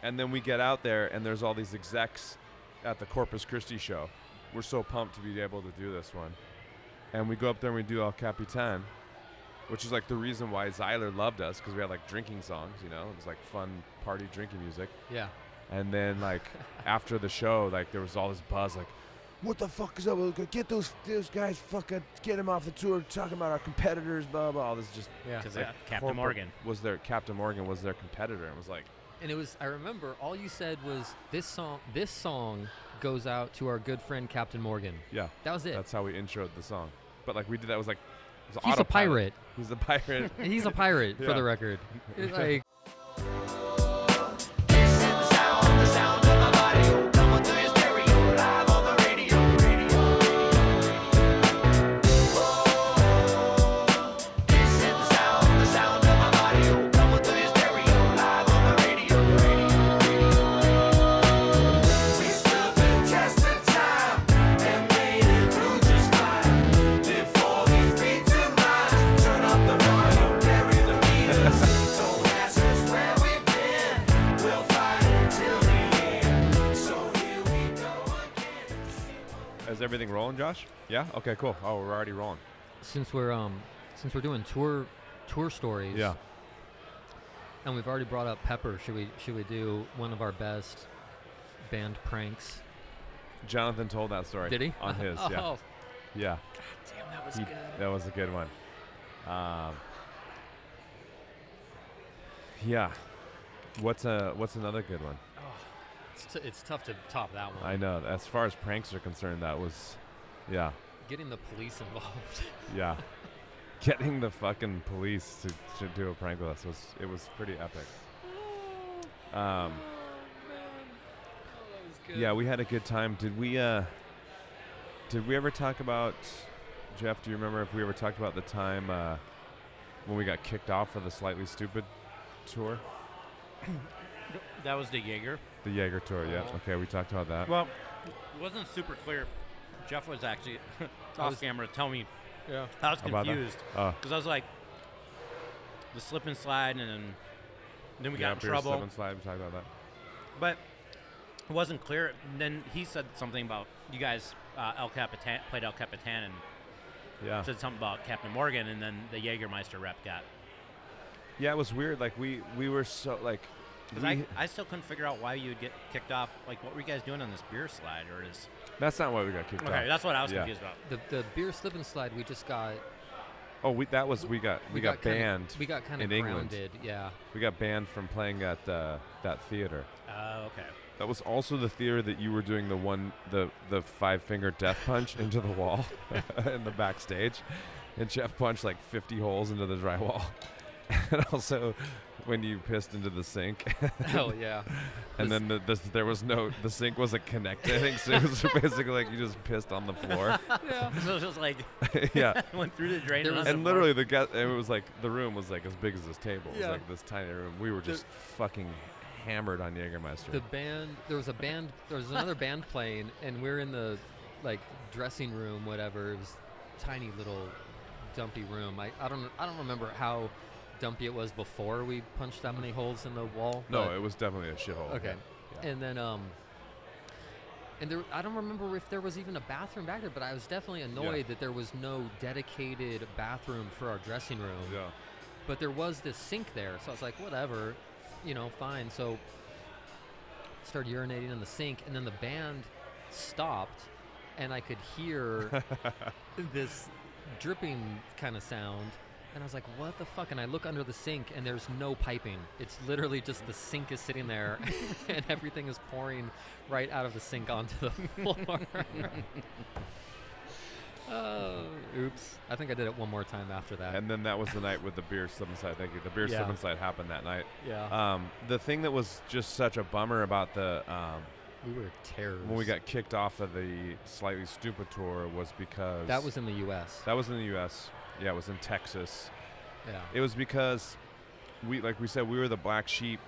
And then we get out there, and there's all these execs at the Corpus Christi show. We're so pumped to be able to do this one. And we go up there and we do El Capitan, which is like the reason why Zyler loved us, because we had like drinking songs, you know? It was like fun party drinking music. Yeah. And then like after the show, like there was all this buzz, like, what the fuck is up? Get those guys, fucking get them off the tour, talking about our competitors, blah, blah. All this just, Yeah. Because like, Captain Morgan was their competitor, and was like, And it was, I remember all you said was, this song goes out to our good friend Captain Morgan. yeah. That was it. That's how we introed the song. But like we did that, it was like, it was He's a autopilot. pirate. He's a pirate. He's a pirate, Yeah. for the record. It's like, Is everything rolling, Josh? Yeah? Okay, cool. Oh, we're already rolling. since we're doing tour stories. Yeah. And we've already brought up Pepper. Should we do one of our best band pranks? Jonathan told that story. Did he? On his, yeah. Oh, Yeah. damn, that was He- good. That was a good one. Yeah. What's another good one? It's tough to top that one. I know. As far as pranks are concerned, that was, yeah, Getting the police involved. yeah. Getting the fucking police to do a prank with us was pretty epic. Man. Yeah, we had a good time. Did we ever talk about, Geoff, do you remember if we ever talked about the time when we got kicked off of the Slightly Stupid tour? that was the Jaeger. The Jaeger tour, yeah. Okay, we talked about that. Well, it wasn't super clear. Geoff was actually off camera telling me. Yeah. I was About that? confused Oh. because I was like, the slip and slide, and then we got in beer trouble. slip and slide, we talked about that. But it wasn't clear. And then he said something about you guys El Capitan played El Capitan and Yeah. said something about Captain Morgan, and then the Jägermeister rep got. Yeah, it was weird. Like we were so like. Because I still couldn't figure out why you would get kicked off. Like, what were you guys doing on this beer slide, or is? That's not why we got kicked off. Okay, that's what I was Yeah. confused about. The beer slip and slide, we just got Oh, we got banned. We got kind of in England. grounded. Yeah. We got banned from playing at that theater. Oh, okay. That was also the theater that you were doing the 5-finger death punch into the wall in the backstage, and Geoff punched like 50 holes into the drywall, and also when you pissed into the sink. Oh yeah. And then the sink wasn't connected, so it was basically like you just pissed on the floor. Yeah. So it was just like Yeah. went through the drain. There was- And literally it was like the room was like as big as this table. It was Yeah. like this tiny room. We were just fucking hammered on Jägermeister. There was another band playing, and we're in the like dressing room, whatever. It was tiny little dumpy room. I don't remember how dumpy it was before we punched that many holes in the wall. No, but- it was definitely a shithole. Okay. Yeah. And then and there, I don't remember if there was even a bathroom back there, but I was definitely annoyed that there was no dedicated bathroom for our dressing room. Yeah. But there was this sink there, so I was like, whatever, fine. So started urinating in the sink, and then the band stopped, and I could hear this dripping kind of sound, and I was like, what the fuck? And I look under the sink, and there's no piping. It's literally just the sink is sitting there, and everything is pouring right out of the sink onto the floor. Oops. I think I did it one more time after that. And then that was the night with the beer slip and slide. Thank you. The beer slip Yeah. and slide happened that night. Yeah. The thing that was just such a bummer about the We were terrors. when we got kicked off of the Slightly Stupid tour was because That was in the U.S. That was in the U.S. Yeah, it was in Texas. Yeah. It was because like we said, we were the black sheep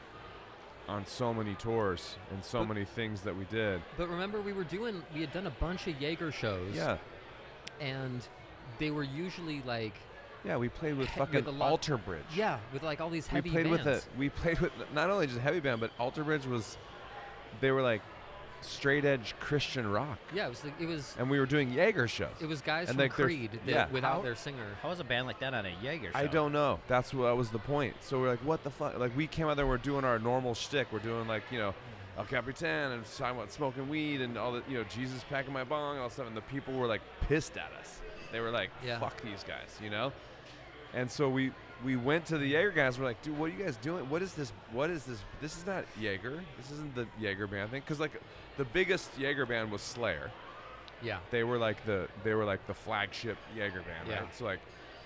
on so many tours and so many things that we did. But remember, we had done a bunch of Jaeger shows. Yeah. And they were usually like Yeah, we played with With fucking a lot- Alter Bridge. Yeah, with like all these heavy we played bands. we played with not only just heavy band, but Alter Bridge they were like straight edge Christian rock, Yeah, it was and we were doing Jaeger shows. it was guys And from like they're- Creed that, yeah. without How- their singer. How was a band like that on a Jaeger show? I don't know. That was the point. So we're like, what the fuck? Like we came out there, we're doing our normal shtick. We're doing like, El Capitan and talking about smoking weed and all the, Jesus packing my bong and all that stuff. And the people were like pissed at us. They were like, Yeah. fuck these guys, And so we went to the Jaeger guys. We're like, dude, what are you guys doing? What is this? This is not Jaeger. This isn't the Jaeger band thing. Because like the biggest Jaeger band was Slayer. Yeah. They were like the flagship Jaeger band, Yeah. right? So like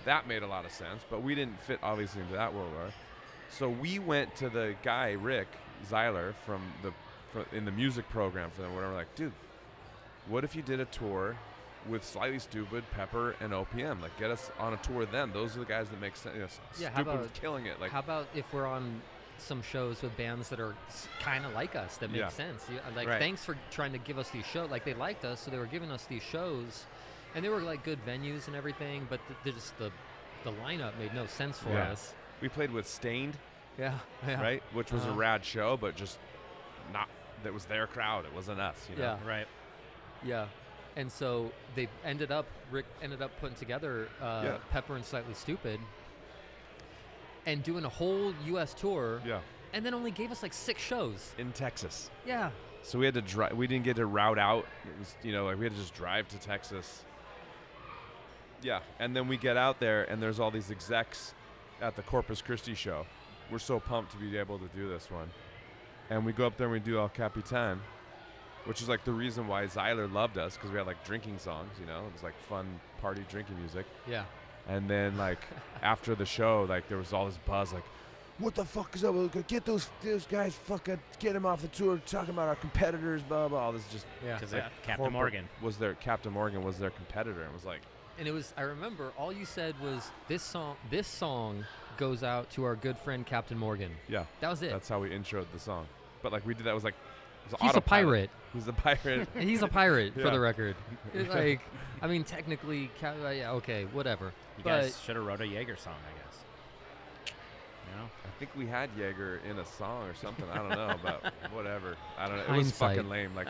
that made a lot of sense, but we didn't fit obviously into that world war. So we went to the guy Rick Zeiler in the music program for them. Where we're like, dude, what if you did a tour with Slightly Stupid, Pepper, and OPM? Like, get us on a tour with them. Those are the guys that make sense. Yeah, how Stupid was about- killing it. Like, How about if we're on some shows with bands that are kind of like us that make Yeah. sense? Like, Right. thanks for trying to give us these shows. Like, they liked us, so they were giving us these shows, and they were like good venues and everything. But the lineup made no sense for Yeah. us. we played with Stained, Yeah. Yeah. right? Which was a Uh-huh. rad show, but just not. That was their crowd. It wasn't us. Yeah. Right. Yeah. And so Rick ended up putting together Yeah. Pepper and Slightly Stupid and doing a whole U.S. tour, Yeah. and then only gave us like 6 shows. In Texas. Yeah. So we had to drive. We didn't get to route out. It was, like we had to just drive to Texas. Yeah, and then we get out there, and there's all these execs at the Corpus Christi show. We're so pumped to be able to do this one, and we go up there and we do El Capitan, which is like the reason why Zeiler loved us, because we had like drinking songs. It was like fun party drinking music. Yeah. And then like after the show, like there was all this buzz, like, what the fuck is up? Get those guys, fucking get them off the tour. Talking about our competitors, blah blah. All this just Yeah. Because like Captain corporate Morgan. Captain Morgan was their competitor, and was like, And it was, I remember all you said was, this song goes out to our good friend Captain Morgan. yeah, That was it. that's how we introed the song. But like we did that, it was like, it was He's a autopilot. pirate. He's a pirate. He's a pirate, for Yeah. the record. Like, I mean, technically, yeah, okay, whatever. You But guys should have wrote a Jaeger song, I guess. I think we had Jaeger in a song or something. I don't know, but whatever. I don't know. It was Hindsight. fucking lame. Like,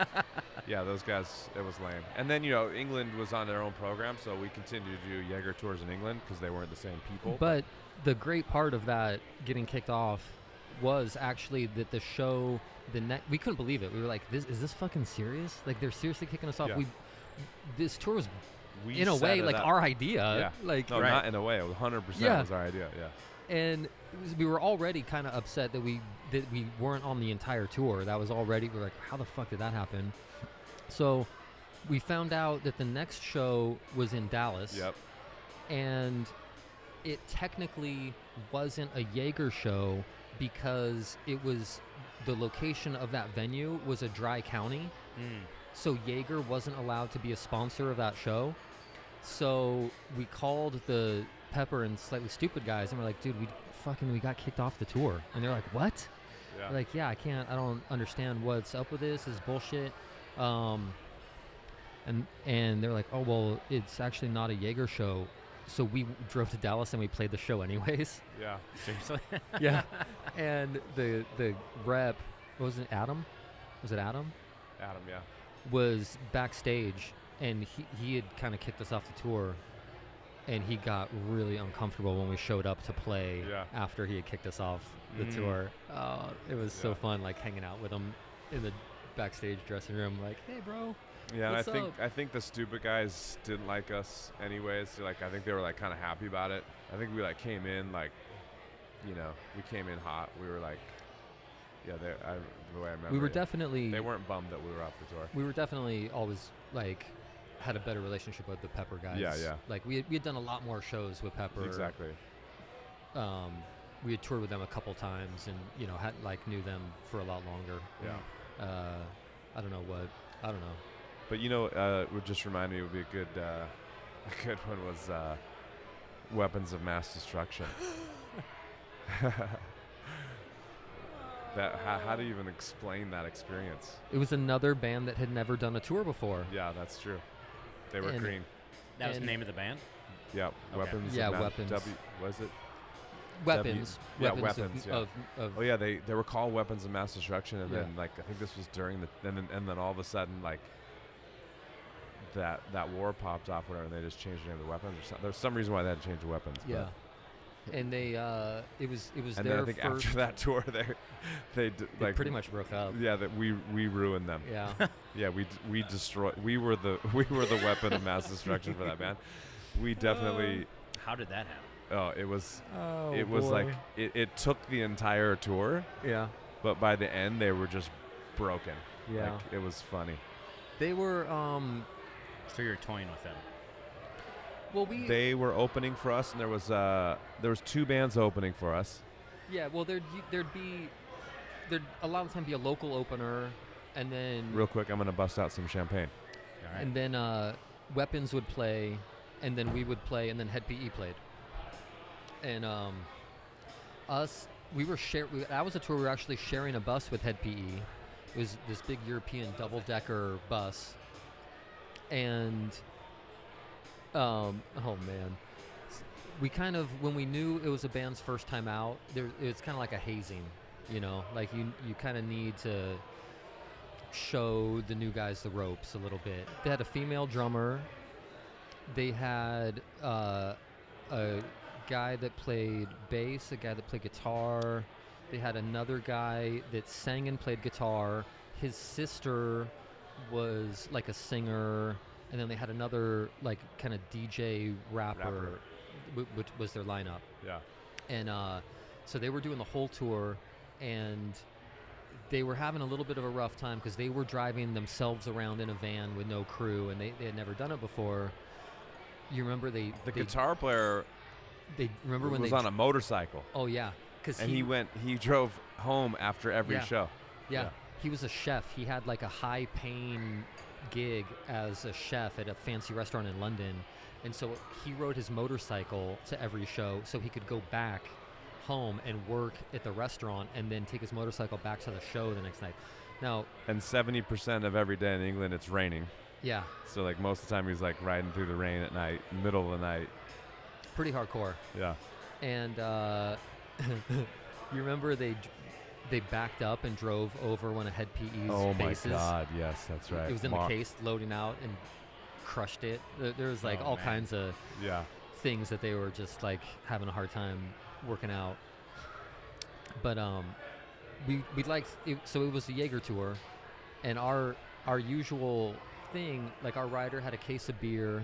yeah, those guys, it was lame. And then, England was on their own program, so we continued to do Jaeger tours in England because they weren't the same people. But the great part of that getting kicked off was actually that the show, we couldn't believe it. We were like, is this fucking serious? Like, they're seriously kicking us off? Yeah. This tour was, we in a set way, it like up. our idea. Yeah. Like, No, Right. not in a way. It was 100% Yeah. was our idea. Yeah. And we were already kind of upset that we weren't on the entire tour. That was already, we were like, how the fuck did that happen? So we found out that the next show was in Dallas. Yep. And it technically wasn't a Jaeger show because it was, the location of that venue was a dry county. So Jaeger wasn't allowed to be a sponsor of that show. So we called the Pepper and Slightly Stupid guys, and we're like, dude, we got kicked off the tour. And they're like, what? Yeah. We're like, yeah, I don't understand what's up with this. This is bullshit. And they're like, oh, well, it's actually not a Jaeger show. So we drove to Dallas and we played the show anyways. Yeah. Seriously? Yeah. And the rep, was it Adam? Was it Adam? Adam, yeah. Was backstage, and he had kind of kicked us off the tour, and he got really uncomfortable when we showed up to play Yeah. after he had kicked us off the tour. It was so Yeah. fun, like hanging out with him in the backstage dressing room, like, hey, bro. Yeah, and What's up? I think the stupid guys didn't like us anyways. So, like, I think they were like kind of happy about it. I think we like came in like, we came in hot. We were like, yeah, the way I remember. We were it, definitely They weren't bummed that we were off the tour. we were definitely always like had a better relationship with the Pepper guys. Yeah, yeah. Like we had done a lot more shows with Pepper. Exactly. We had toured with them a couple times, and had knew them for a lot longer. Yeah. I don't know. But would just remind me, it would be a good one was weapons of mass destruction. How do you even explain that experience? It was another band that had never done a tour before. Yeah, that's true. They were And- green. That was the And- name of the band? Yeah, Okay. weapons. Yeah, of mass- weapons. Was it? Weapons. yeah, weapons weapons, of, yeah. of Oh yeah, they were called weapons of mass destruction, and Yeah. then like I think this was during the and then all of a sudden like that war popped off, whatever, and they just changed the name of the weapons. Or something. There's some reason why they had to change the weapons. Yeah. And they it was And their then I think first. after that tour, they they like pretty much broke up. Yeah, that we ruined them. Yeah. Yeah, we destroyed. We were the weapon of mass destruction for that band. We definitely. How did that happen? Oh, it was. Oh, It was like it took the entire tour, Yeah. but by the end they were just broken. Yeah. Like, it was funny. They were So you're toying with them. well we They were opening for us, and there was 2 bands opening for us. yeah, well there'd be a lot of time be a local opener, and then Real quick, I'm gonna bust out some champagne. All right. and then Weapons would play, and then we would play, and then Head PE played. And that was a tour we were actually sharing a bus with Head PE. It was this big European double-decker bus. And oh man, we kind of, when we knew it was a band's first time out, it's kind of like a hazing, like you kind of need to show the new guys the ropes a little bit. They had a female drummer. They had a guy that played bass, a guy that played guitar. They had another guy that sang and played guitar. His sister was like a singer, and then they had another like kind of DJ rapper. Which was their lineup. Yeah. And so they were doing the whole tour, and they were having a little bit of a rough time because they were driving themselves around in a van with no crew, and they had never done it before. You remember the guitar player They remember when was they on a motorcycle, Oh yeah, because and he drove home after every show. Yeah, he was a chef. He had like a high-paying gig as a chef at a fancy restaurant in London, and so he rode his motorcycle to every show so he could go back home and work at the restaurant, and then take his motorcycle back to the show the next night. Now, And 70% of every day in England it's raining. yeah, So like most of the time he's like riding through the rain at night, middle of the night. pretty hardcore. Yeah. And you remember they backed up and drove over one of Head PE's Oh bases. my God! Yes, that's right. It was in the case, loading out, and crushed it. There was like all man. kinds of Yeah. things that they were just like having a hard time working out. But we liked it, so it was the Jaeger tour, and our usual thing, like our rider had a case of beer.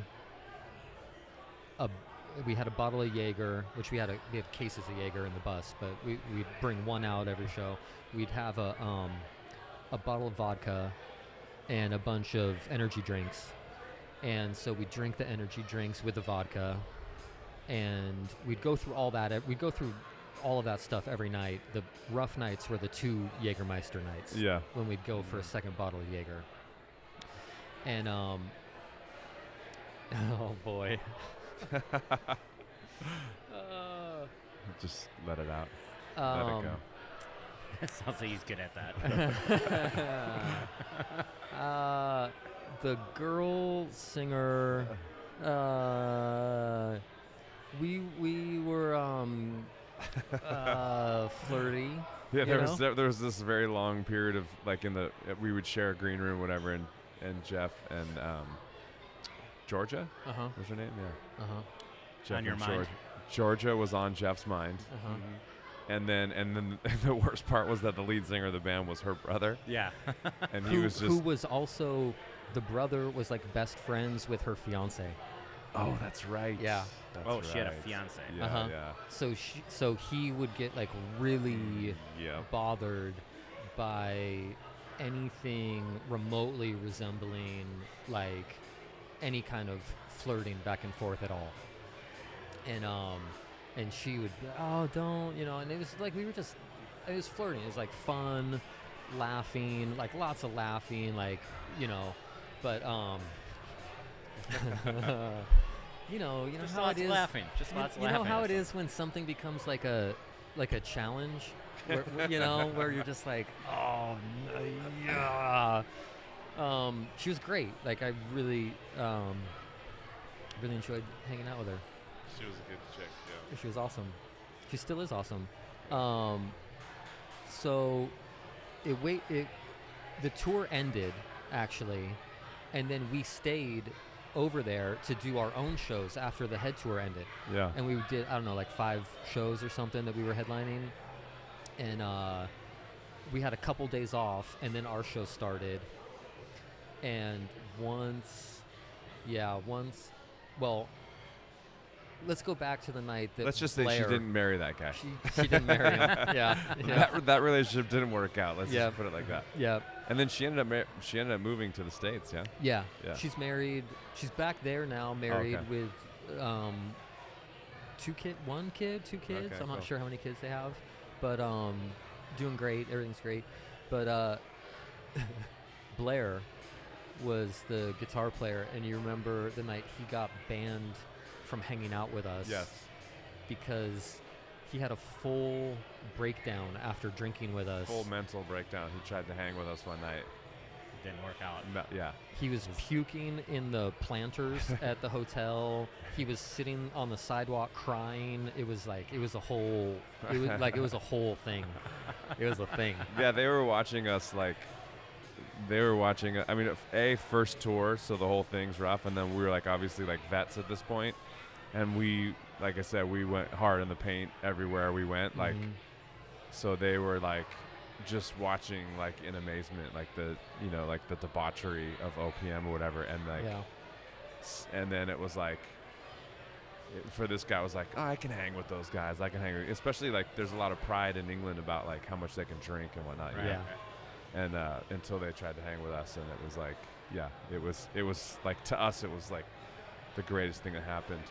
We had a bottle of Jaeger, which we had cases of Jaeger in the bus, but we'd bring one out every show. We'd have a bottle of vodka and a bunch of energy drinks, and so we'd drink the energy drinks with the vodka, and we'd go through all that. We'd go through all of that stuff every night. The rough nights were the 2 Jägermeister nights. Yeah. When we'd go for a second bottle of Jaeger. And oh boy. Just let it out. Let it go. Sounds like he's good at that. The girl singer, we were flirty. Yeah, you there was this very long period of like we would share a green room, whatever, and Jeff and Georgia. Uh-huh. What's her name? Yeah. Uh-huh. Jeff On your and mind. Georgia was on Jeff's mind. Uh-huh. And then the worst part was that the lead singer of the band was her brother, Yeah. and he was Who just. was also, the brother was like best friends with her fiance. Oh, that's right. Yeah. That's She had a right. fiance. Yeah, Uh-huh. yeah. So he would get like really Yeah. bothered by anything remotely resembling like any kind of flirting back and forth at all. And she would be, oh, don't, and it was like it was flirting. It was like fun, laughing, like lots of laughing, like, but Just how lots it of is. laughing. Just lots of You laughing. know how it is when something becomes like a challenge, where, where you're just like, oh, no, yeah. She was great. Like I really enjoyed hanging out with her. She was a good chick. Yeah. She was awesome. She still is awesome. So the tour ended actually, and then we stayed over there to do our own shows after the head tour ended. Yeah. And we did, I don't know, like 5 shows or something that we were headlining. And we had a couple days off, and then our show started. And well, let's go back to the night that Let's just say Blair, she didn't marry that guy. She didn't marry him. Yeah. That relationship didn't work out. Let's just put it like that. Yeah. And then she ended up moving to the States. Yeah. Yeah. Yeah. She's married. She's back there now, married with 2 kids. Okay, I'm not cool. sure how many kids they have, but doing great. Everything's great. But Blair was the guitar player, and you remember the night he got banned from hanging out with us. Yes. Because he had a full breakdown after drinking with us. Full mental breakdown. He tried to hang with us one night. Didn't work out. Yeah. He was puking in the planters at the hotel. He was sitting on the sidewalk crying. It was a whole thing. It was a thing. Yeah, they were watching us like. I mean, first tour, so the whole thing's rough, and then we were like obviously like vets at this point, and we, like I said, we went hard in the paint everywhere we went, like, so they were like just watching like in amazement, like the debauchery of OPM or whatever, and like, and then it was like, for this guy, it was like, oh, I can hang with those guys, I can hang with, especially like there's a lot of pride in England about like how much they can drink and whatnot. Right. You know? And until they tried to hang with us, and it was like, it was like, to us, it was like the greatest thing that happened.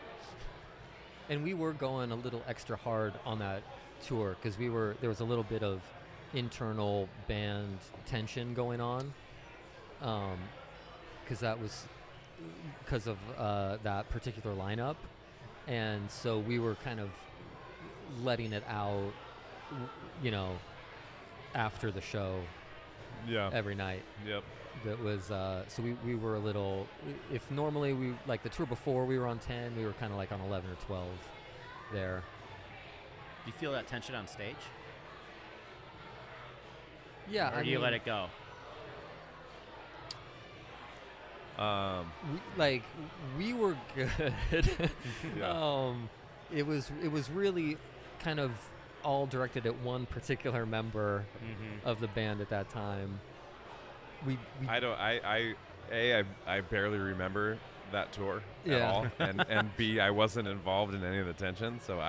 And we were going a little extra hard on that tour because there was a little bit of internal band tension going on, because of that particular lineup, and so we were kind of letting it out, after the show. Yeah. Every night. Yep. That was so we were a little. If normally we like the tour before we were on 10, we were kind of like on 11 or 12 there. Do you feel that tension on stage? Yeah. Or do you let it go? We were good. Yeah. It was really kind of all directed at one particular member of the band at that time. I barely remember that tour at all, and B, I wasn't involved in any of the tension, so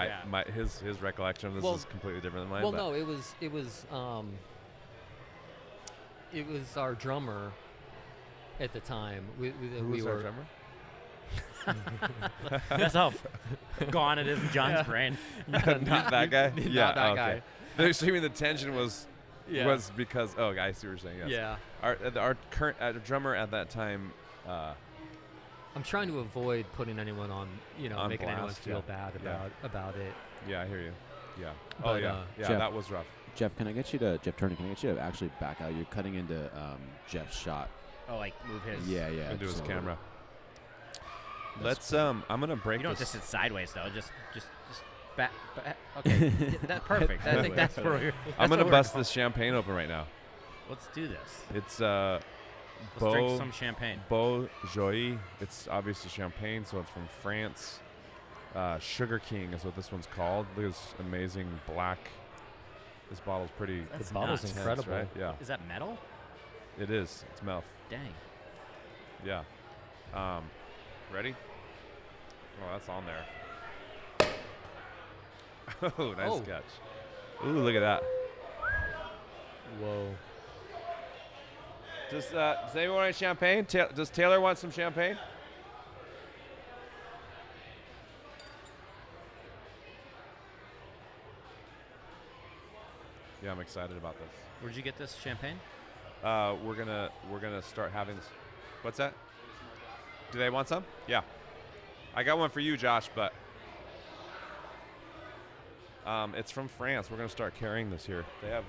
his recollection of this is completely different than mine. Well, no, it was our drummer at the time. Who was our drummer? That's how gone it is in John's brain. Not that guy? Not that guy. So you mean the tension was because, I see what you're saying, yes. Yeah. Our current drummer at that time, I'm trying to avoid putting anyone on, on making anyone blast, feel bad about it. Yeah, I hear you. Yeah. But, Jeff, that was rough. Jeff, Geoff Turney, can I get you to actually back out? You're cutting into Jeff's shot. Oh, like move his. Yeah. Into his camera. Let's I'm gonna break. You don't this. just sit sideways though. Just back. Okay, that's perfect. I think that's where we're. I'm gonna bust this champagne open right now. Let's do this. It's Let's drink some champagne. Beau Joie. It's obviously champagne, so it's from France. Sugar King is what this one's called. Look at this amazing black. This bottle's pretty. That's the bottle's nuts. incredible. Right? Yeah. Is that metal? It is. It's mouth. Dang. Yeah. Ready? Oh, that's on there. Oh, nice catch. Ooh, look at that. Whoa. Does anyone want any champagne? Does Taylor want some champagne? Yeah, I'm excited about this. Where'd you get this champagne? We're gonna start having. What's that? Do they want some? Yeah. I got one for you, Josh, but it's from France. We're gonna start carrying this here. They have.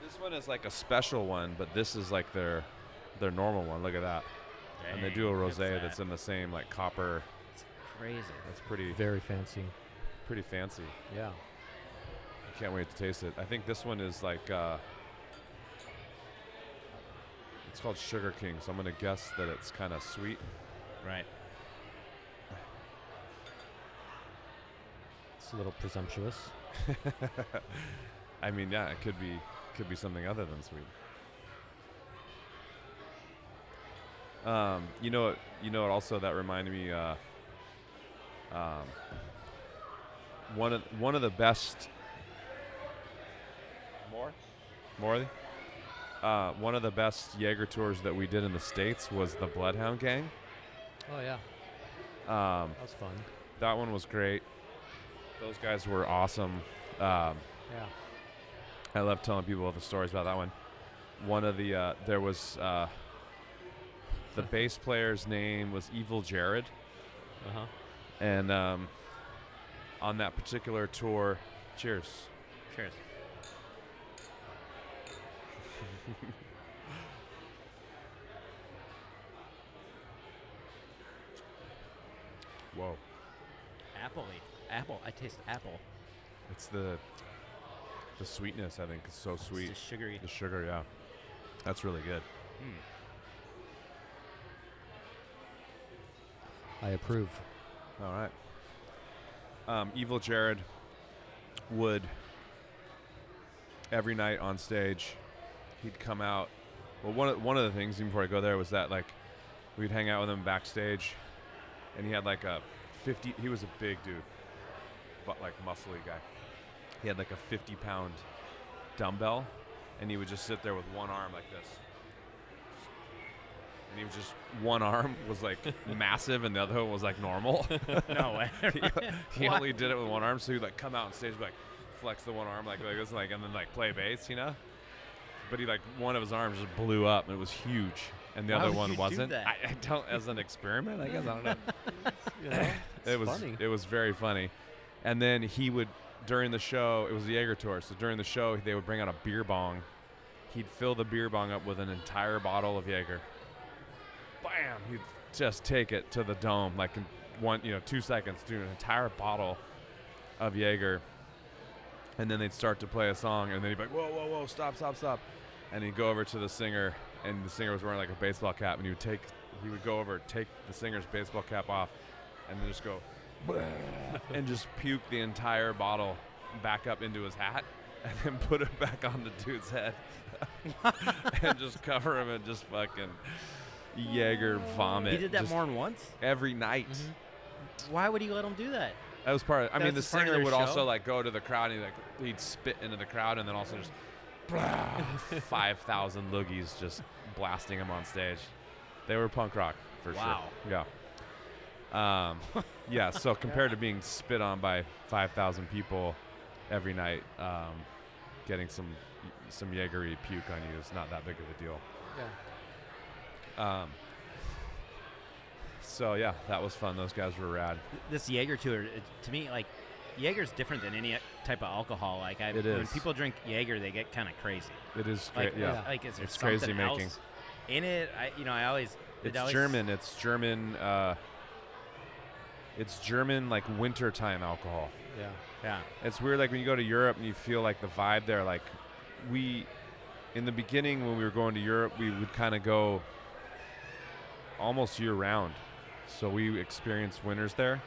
This one is like a special one, but this is like their normal one. Look at that. Dang, And they do a look at rosé that. that's in the same like copper crazy. That's pretty Very fancy. fancy. Yeah. I can't wait to taste it. I think this one is like it's called Sugar King, so I'm gonna guess that it's kind of sweet. Right. It's a little presumptuous. I mean, yeah, it could be something other than sweet. You know what also that reminded me one of the best one of the best Jaeger tours that we did in the States was the Bloodhound Gang. Oh yeah, Um, that was fun. that one was great. Those guys were awesome. Yeah. I love telling people the stories about that one. One of the there was the bass player's name was Evil Jared, Uh-huh. and on that particular tour, cheers. Cheers. Whoa, Apple. I taste apple. it's the sweetness. I think it's so sweet. It's sugary. The sugar, yeah, that's really good. I approve. All right. Evil Jared would every night on stage, he'd come out. Well, one of the things even before I go there was that like we'd hang out with him backstage, and he had like a 50. He was a big dude, but like muscly guy. He had like a 50-pound dumbbell, and he would just sit there with one arm like this. And he was just one arm was like massive, and the other one was like normal. No way. He only did it with one arm, so he'd like come out on stage, and, like flex the one arm like this, like, and then like play bass, you know. But he like one of his arms just blew up, and it was huge, and the Why other would one you do wasn't. that? I don't, as an experiment, I guess. I don't know. You know, It was funny. It was very funny, and then he would during the show. It was the Jaeger tour, so during the show they would bring out a beer bong. He'd fill the beer bong up with an entire bottle of Jaeger. Bam! He'd just take it to the dome like in 2 seconds, do an entire bottle of Jaeger, and then they'd start to play a song, and then he'd be like, "Whoa, whoa, whoa! Stop, stop, stop!" And he'd go over to the singer, and the singer was wearing like a baseball cap, and he would go over, take the singer's baseball cap off, and then just go, and just puke the entire bottle back up into his hat, and then put it back on the dude's head, and just cover him in just fucking Jaeger vomit. He did that just more than once? every night. Why would he let him do that? That was part of, I That mean, the was part of singer their would show? also like go to the crowd, and he'd spit into the crowd, and then also just 5,000 loogies just blasting him on stage. They were punk rock for Wow. sure. Yeah. Yeah. So compared to being spit on by 5,000 people every night, getting some Jaegery puke on you is not that big of a deal. Yeah. So yeah, that was fun. Those guys were rad. This Jaeger tour, to me, like, Jaeger's different than any type of alcohol. Like, It when is. people drink Jaeger, they get kind of crazy. It is Like, great. Yeah. like, is there It's something crazy making. else in it? I always. It's German. It's German. It's German like wintertime alcohol. Yeah. Yeah. It's weird, like when you go to Europe and you feel like the vibe there. Like in the beginning when we were going to Europe, we would kind of go almost year round. So we experienced winters there.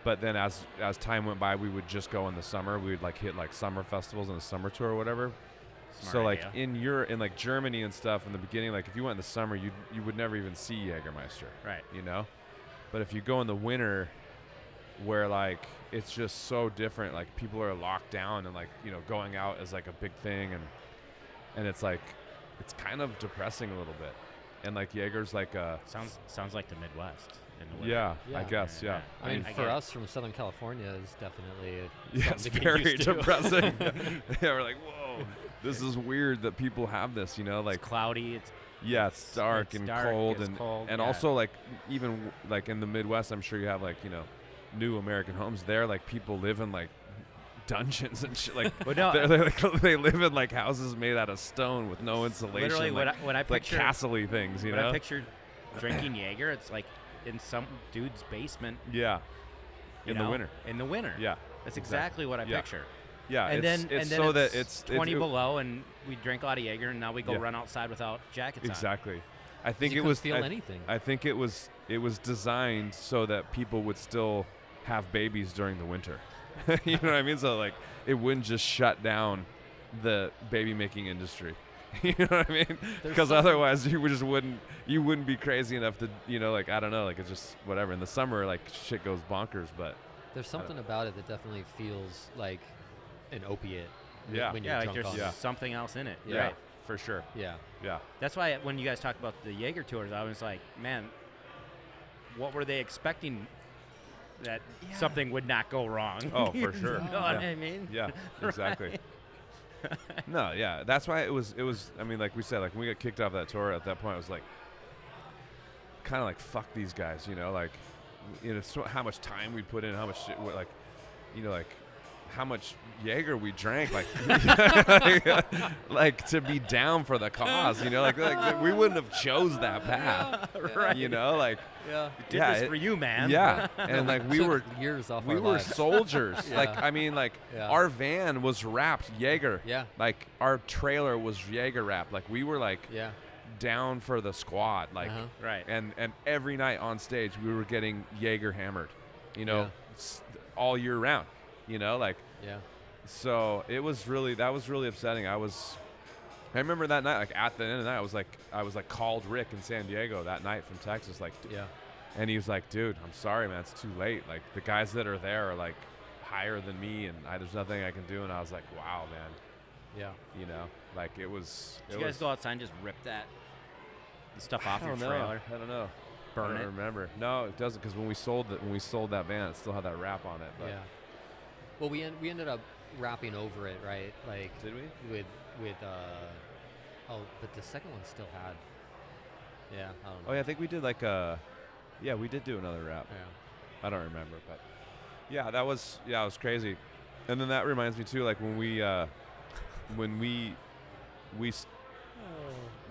But then as time went by, we would just go in the summer. We would like hit like summer festivals and a summer tour or whatever. Smart So like idea. in Europe, in like Germany and stuff, in the beginning, like if you went in the summer, you would never even see Jägermeister. Right. You know? But if you go in the winter, where like it's just so different, like people are locked down and like, you know, going out is like a big thing, and it's like it's kind of depressing a little bit. And like Jaeger's like a Sounds like the Midwest. In the winter. yeah, I Yeah. guess, yeah. I mean, I for get it. us from Southern California, is definitely Yeah, it's something to get very used to. depressing. Yeah, we're like, whoa, this is weird that people have this, you know, like It's cloudy. It's yeah, it's dark it's and dark, cold, it's and cold, and yeah. also like even like in the Midwest, I'm sure you have like, you know, new American homes there. Like people live in like dungeons and shit. Like Well, no, they're like, they live in like houses made out of stone with no insulation. literally like, when I like picture castle-y things, you when know. I pictured drinking Jaeger, it's like in some dude's basement. Yeah. you In the know, winter. In the winter. Yeah. That's exactly what I Yeah. picture. Yeah. And it's, then it's and then so it's that it's 20 it- below, and we drink a lot of Jaeger, and now we go Yeah. run outside without jackets on. Exactly. I think you it couldn't was feel I, anything. I think it was designed so that people would still have babies during the winter. You know what I mean? So like it wouldn't just shut down the baby making industry. You know what I mean? Because something- otherwise you wouldn't be crazy enough to, you know, like I don't know, like it's just whatever. In the summer like shit goes bonkers, but There's something about it that definitely feels like an opiate. Yeah. When you're Yeah, like drunk there's on Yeah. it. something else in it. Yeah. Right. for sure. Yeah. Yeah. That's why when you guys talk about the Jaeger tours, I was like, man, what were they expecting that something would not go wrong? Oh, for sure. You know what Yeah. I mean? Yeah, exactly. No, yeah, that's why it was. I mean, like we said, like when we got kicked off that tour at that point, it was like, kind of like fuck these guys, you know, like, you know, so how much time we put in, how much shit, like, you know, like how much Jaeger we drank, like, like to be down for the cause, you know, like we wouldn't have chose that path, Right. you know, like. Yeah. Did Yeah, this it- for you, man. Yeah, and like we Took were years off we our were lives. soldiers. Yeah. Like I mean, like Yeah. our van was wrapped Jaeger. Yeah. Like our trailer was Jaeger wrapped. Like we were like Yeah. down for the squad. Like Uh-huh. Right. and every night on stage we were getting Jaeger hammered. You know, Yeah. all year round. You know, like Yeah. so that was really upsetting. I remember that night, like at the end of the night, I was like called Rick in San Diego that night from Texas, like. Yeah. And he was like, dude, I'm sorry, man. It's too late. Like, the guys that are there are, like, higher than me, and there's nothing I can do. And I was like, wow, man. Yeah. You know? Like, it was... Did you guys go outside and just rip the stuff off I your don't know. trailer? I don't know. Burn I it? don't remember. No, it doesn't, because when we sold that van, it still had that wrap on it. But Yeah. Well, we ended up wrapping over it, right? Like Did we? with but the second one still had. Yeah, I don't know. Oh, yeah, I think we did, like, yeah, we did do another wrap. Yeah. I don't remember, but... Yeah, it was crazy. And then that reminds me, too, like, when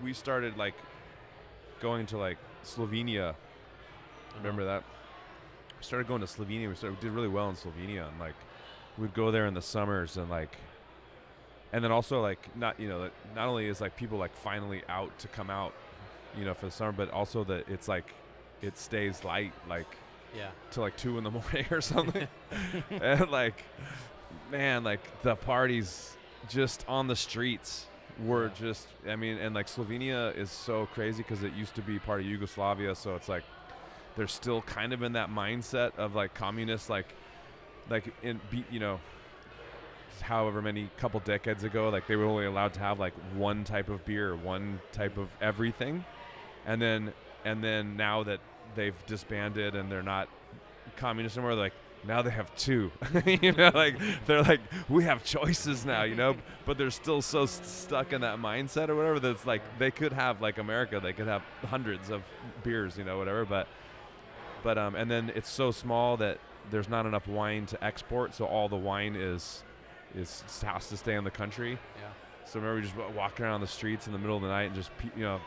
we started, like, going to, like, Slovenia. Remember that? We started going to Slovenia. We did really well in Slovenia, and like we'd go there in the summers, and like, and then also like not only is like people like finally out to come out, you know, for the summer, but also that it's like it stays light like Yeah. till like 2 a.m. or something, and like, man, like the parties just on the streets were just, I mean, and like Slovenia is so crazy because it used to be part of Yugoslavia, so it's like they're still kind of in that mindset of like communist, like you know, however many couple decades ago, like they were only allowed to have like one type of beer, one type of everything, and then now that they've disbanded and they're not communist anymore, like now they have 2. You know, like they're like, we have choices now, you know, but they're still so stuck in that mindset or whatever that's like they could have like America, they could have hundreds of beers, you know, whatever, but and then it's so small that there's not enough wine to export, so all the wine is has to stay in the country. Yeah. So I remember just walking around the streets in the middle of the night and just you know,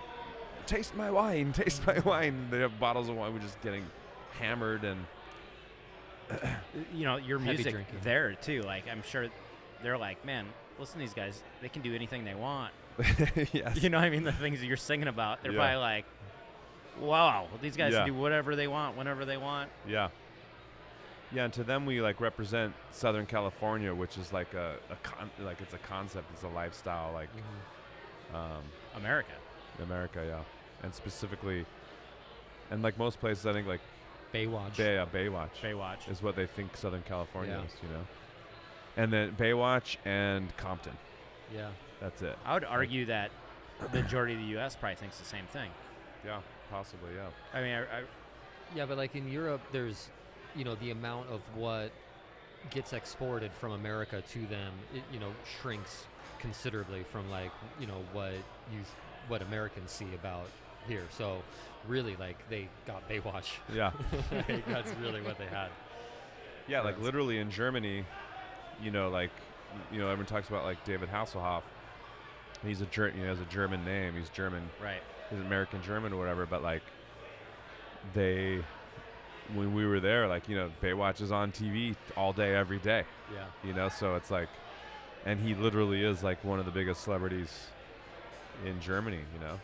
taste my wine, taste my wine. They have bottles of wine. We're just getting hammered and. You know, your Heavy music drinking. there too. Like I'm sure they're like, man, listen to these guys. They can do anything they want. Yes. You know what I mean? The things that you're singing about. They're Yeah. probably like, wow, these guys Yeah. can do whatever they want, whenever they want. Yeah. Yeah, and to them we like represent Southern California, which is like like it's a concept, it's a lifestyle, like America. America, yeah, and specifically, and like most places, I think like Baywatch. Baywatch. is what they think Southern California Yeah. is, you know, and then Baywatch and Compton, Yeah. that's it. I would argue that the majority of the U.S. probably thinks the same thing. Yeah, possibly, yeah. I mean, Yeah, but like in Europe, there's, you know, the amount of what gets exported from America to them, it, you know, shrinks considerably from like, you know, what Americans see about here. So really, like they got Baywatch. Yeah. Like, that's really what they had. Yeah, like Yes. literally in Germany, you know, like, you know, everyone talks about like David Hasselhoff. He's he has a German name. He's German. right. He's American German or whatever. But like, when we were there, like, you know, Baywatch is on TV all day, every day, Yeah. you know, so it's like, and he literally is like one of the biggest celebrities in Germany, you know.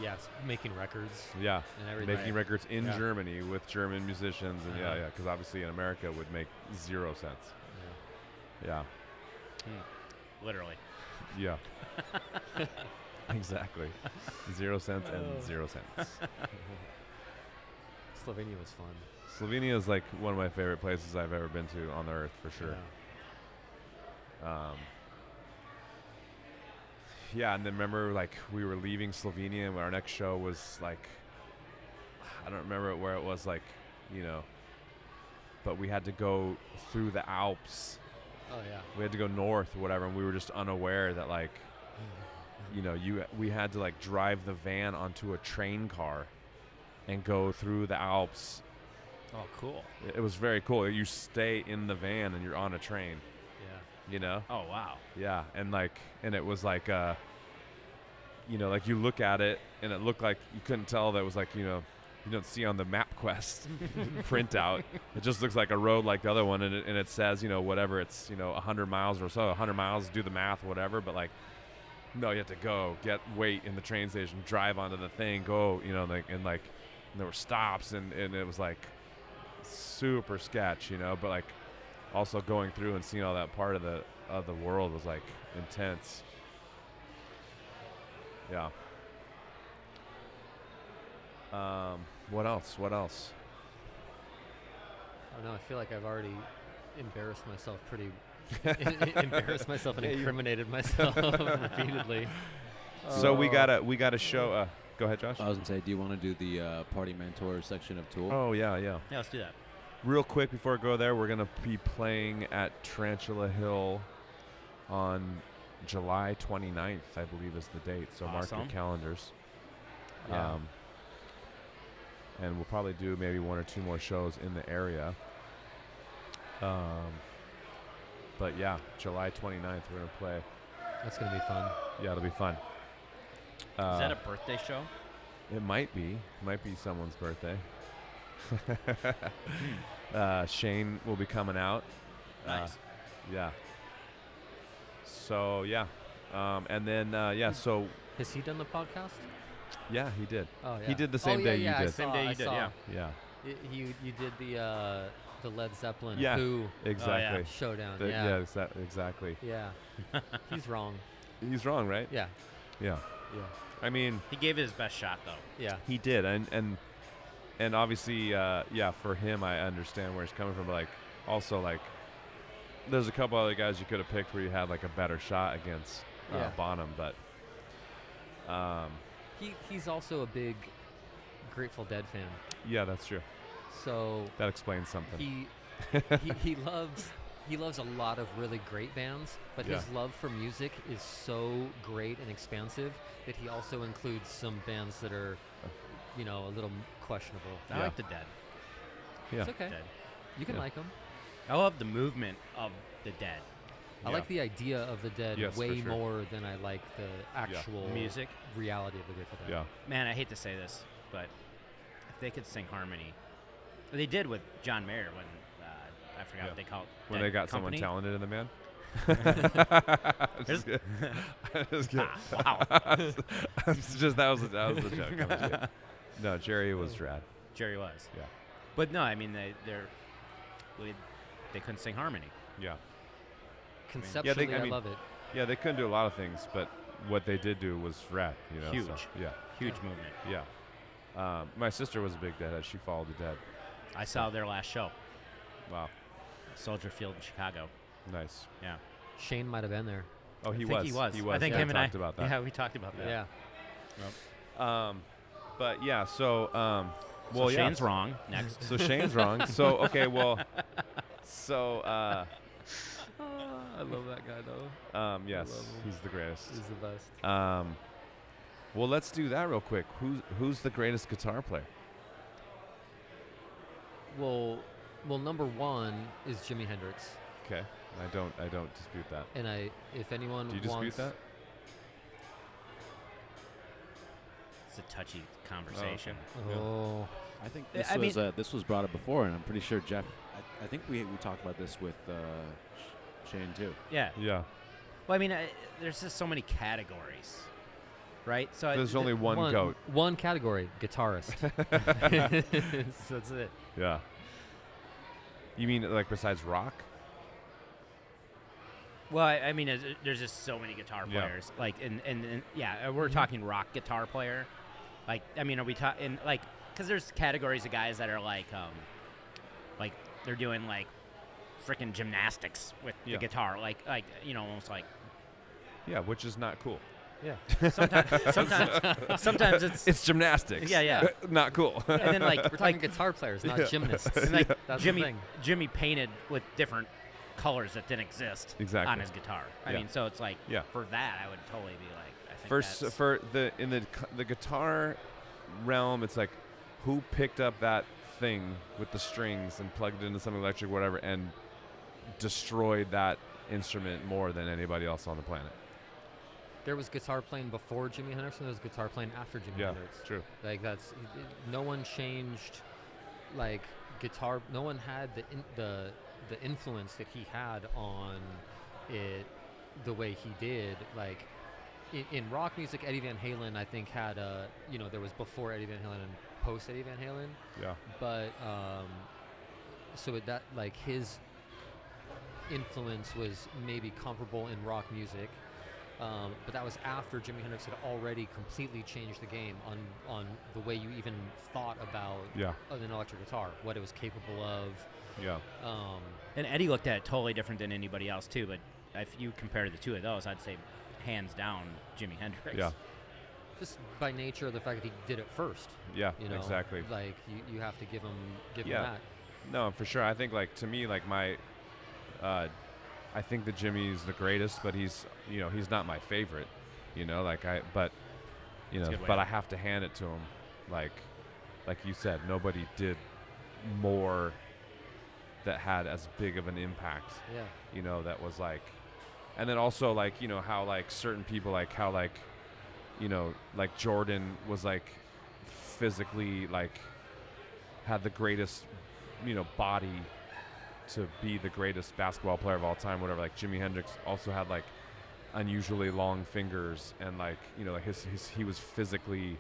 Yes, making records Yeah, and everything. making records in Yeah. Germany with German musicians, and Uh-huh. yeah, because obviously in America it would make 0 sense. Yeah. Yeah, Literally. yeah, exactly. 0 cents and 0 cents. Slovenia was fun. Slovenia is like one of my favorite places I've ever been to on the earth, for sure. Yeah, and then remember, like, we were leaving Slovenia, and our next show was like, I don't remember where it was, like, you know, but we had to go through the Alps. Oh yeah. We had to go north or whatever, and we were just unaware that, like, you know, we had to like drive the van onto a train car and go through the Alps. Oh, cool. It was very cool. You stay in the van and you're on a train, Yeah. you know? Oh, wow. Yeah, and it was like, you know, like you look at it and it looked like you couldn't tell that it was like, you know, you don't see on the MapQuest printout. It just looks like a road like the other one, and it says, you know, whatever, it's, you know, 100 miles or so, 100 miles, do the math, whatever, but like, no, you have to go, wait in the train station, drive onto the thing, go, you know, and there were stops, and it was like super sketch, you know, but like also going through and seeing all that part of the world was like intense. Yeah. What else? I don't know. I feel like I've already embarrassed myself embarrassed myself and incriminated myself repeatedly. So we gotta show. Go ahead, Josh. I was gonna say, do you want to do the party mentor section of Tool? Oh yeah. Yeah, let's do that. Real quick before I go there, we're gonna be playing at Tarantula Hill on July 29th, I believe is the date. So mark your Awesome. calendars. Yeah. And we'll probably do maybe 1 or 2 more shows in the area. But yeah, July 29th we're gonna play. That's gonna be fun. Yeah, it'll be fun. Is that a birthday show? It might be someone's birthday. Shane will be coming out. Nice. Yeah. So yeah, and then so Has he done the podcast? yeah, he did. Oh yeah. He did the same day you I did. saw- Same day I you did, saw. yeah. Yeah, You did the Led Zeppelin Yeah. Who exactly. showdown. Yeah, exactly. Yeah. He's wrong. He's wrong, right? Yeah. Yeah. Yeah. I mean, He gave it his best shot, though. Yeah. he did, and obviously, yeah, for him, I understand where he's coming from. But like, also like, there's a couple other guys you could have picked where you had like a better shot against Yeah. Bonham, but He's also a big Grateful Dead fan. yeah, that's true. So That explains something. he loves a lot of really great bands, but his Yeah. love for music is so great and expansive that he also includes some bands that are, you know, a little questionable. I Yeah. like the Dead. Yeah. It's okay. Dead. You can Yeah. like them. I love the movement of the Dead. I like the idea of the Dead Yes, for way sure. more than I like the actual Music. reality of the Grateful Dead. Yeah. Man, I hate to say this, but if they could sing harmony, they did with John Mayer when I forgot Yeah. what they called When Dead they got Company. someone talented in the band. I'm just kidding. I'm just kidding. Wow. It's just that was the joke. I'm just kidding. No, Jerry was rad. Jerry was. Yeah. But no, I mean they couldn't sing harmony. Yeah. Conceptually, I I mean, love it. Yeah, they couldn't do a lot of things, but what they did do was rad. You know. So, Huge. yeah. Huge movement. Yeah. My sister was a big Deadhead. She followed the Dead. I saw their last show, Wow. Soldier Field in Chicago. Nice. Yeah. Shane might have been there. Oh, I think he was. He was. I think Yeah, him and I talked about that. Yeah, we talked about that. Yeah. But yeah, so So well, yeah. Shane's wrong. Next. So Shane's wrong. So okay, well, so I love that guy though. yes, love him. he's the greatest. He's the best. Well, let's do that real quick. Who's the greatest guitar player? Well, number one is Jimi Hendrix, Okay, I don't dispute that. and if anyone Do you dispute wants, that? it's a touchy conversation. Yeah. Oh, I think I mean- this was brought up before, and I'm pretty sure Jeff. I think we talked about this with Shane too. Yeah. Yeah. Well, I mean, there's just so many categories, right? So There's only one goat. One category, guitarist. That's it. Yeah. You mean like besides rock? Well, I mean, there's just so many guitar Yeah. players. Like, and yeah, we're talking rock guitar player. Like, I mean, are we talking like? Because there's categories of guys that are like they're doing like freaking gymnastics with Yeah. the guitar, like you know, almost like. Yeah, which is not cool. Yeah. Sometimes It's gymnastics. Yeah. Not cool. and then like We're talking guitar players, not Yeah. gymnasts. and, like That's the Jimmy thing. painted with different colors that didn't exist Exactly. on his guitar. I Yeah. mean, so it's like Yeah. for that, I would totally be like, I think First, that's, for the guitar realm, it's like who picked up that thing with the strings and plugged it into something electric, whatever, and destroyed that instrument more than anybody else on the planet. There was guitar playing before Jimi Hendrix, and there was guitar playing after Jimi Yeah, Hendrix. true. Like no one changed, like guitar. No one had the influence that he had on it the way he did. Like in rock music, Eddie Van Halen, I think had there was before Eddie Van Halen and post Eddie Van Halen. Yeah. But that like his influence was maybe comparable in rock music. But that was after Jimi Hendrix had already completely changed the game on the way you even thought about Yeah. an electric guitar, what it was capable of. Yeah. and Eddie looked at it totally different than anybody else too. But if you compare the two of those, I'd say hands down Jimi Hendrix. Yeah. Just by nature of the fact that he did it first. Yeah. You know, Exactly. Like you have to give him Yeah. that. No, for sure. I think like to me, like my, I think that Jimmy's the greatest, but he's not my favorite. But That's a good way but to- I have to hand it to him. Like you said, nobody did more that had as big of an impact. Yeah. That was like, and then also like how like certain people like how like like Jordan was like physically like had the greatest body to be the greatest basketball player of all time, whatever. Like Jimi Hendrix also had like unusually long fingers, and like like he was physically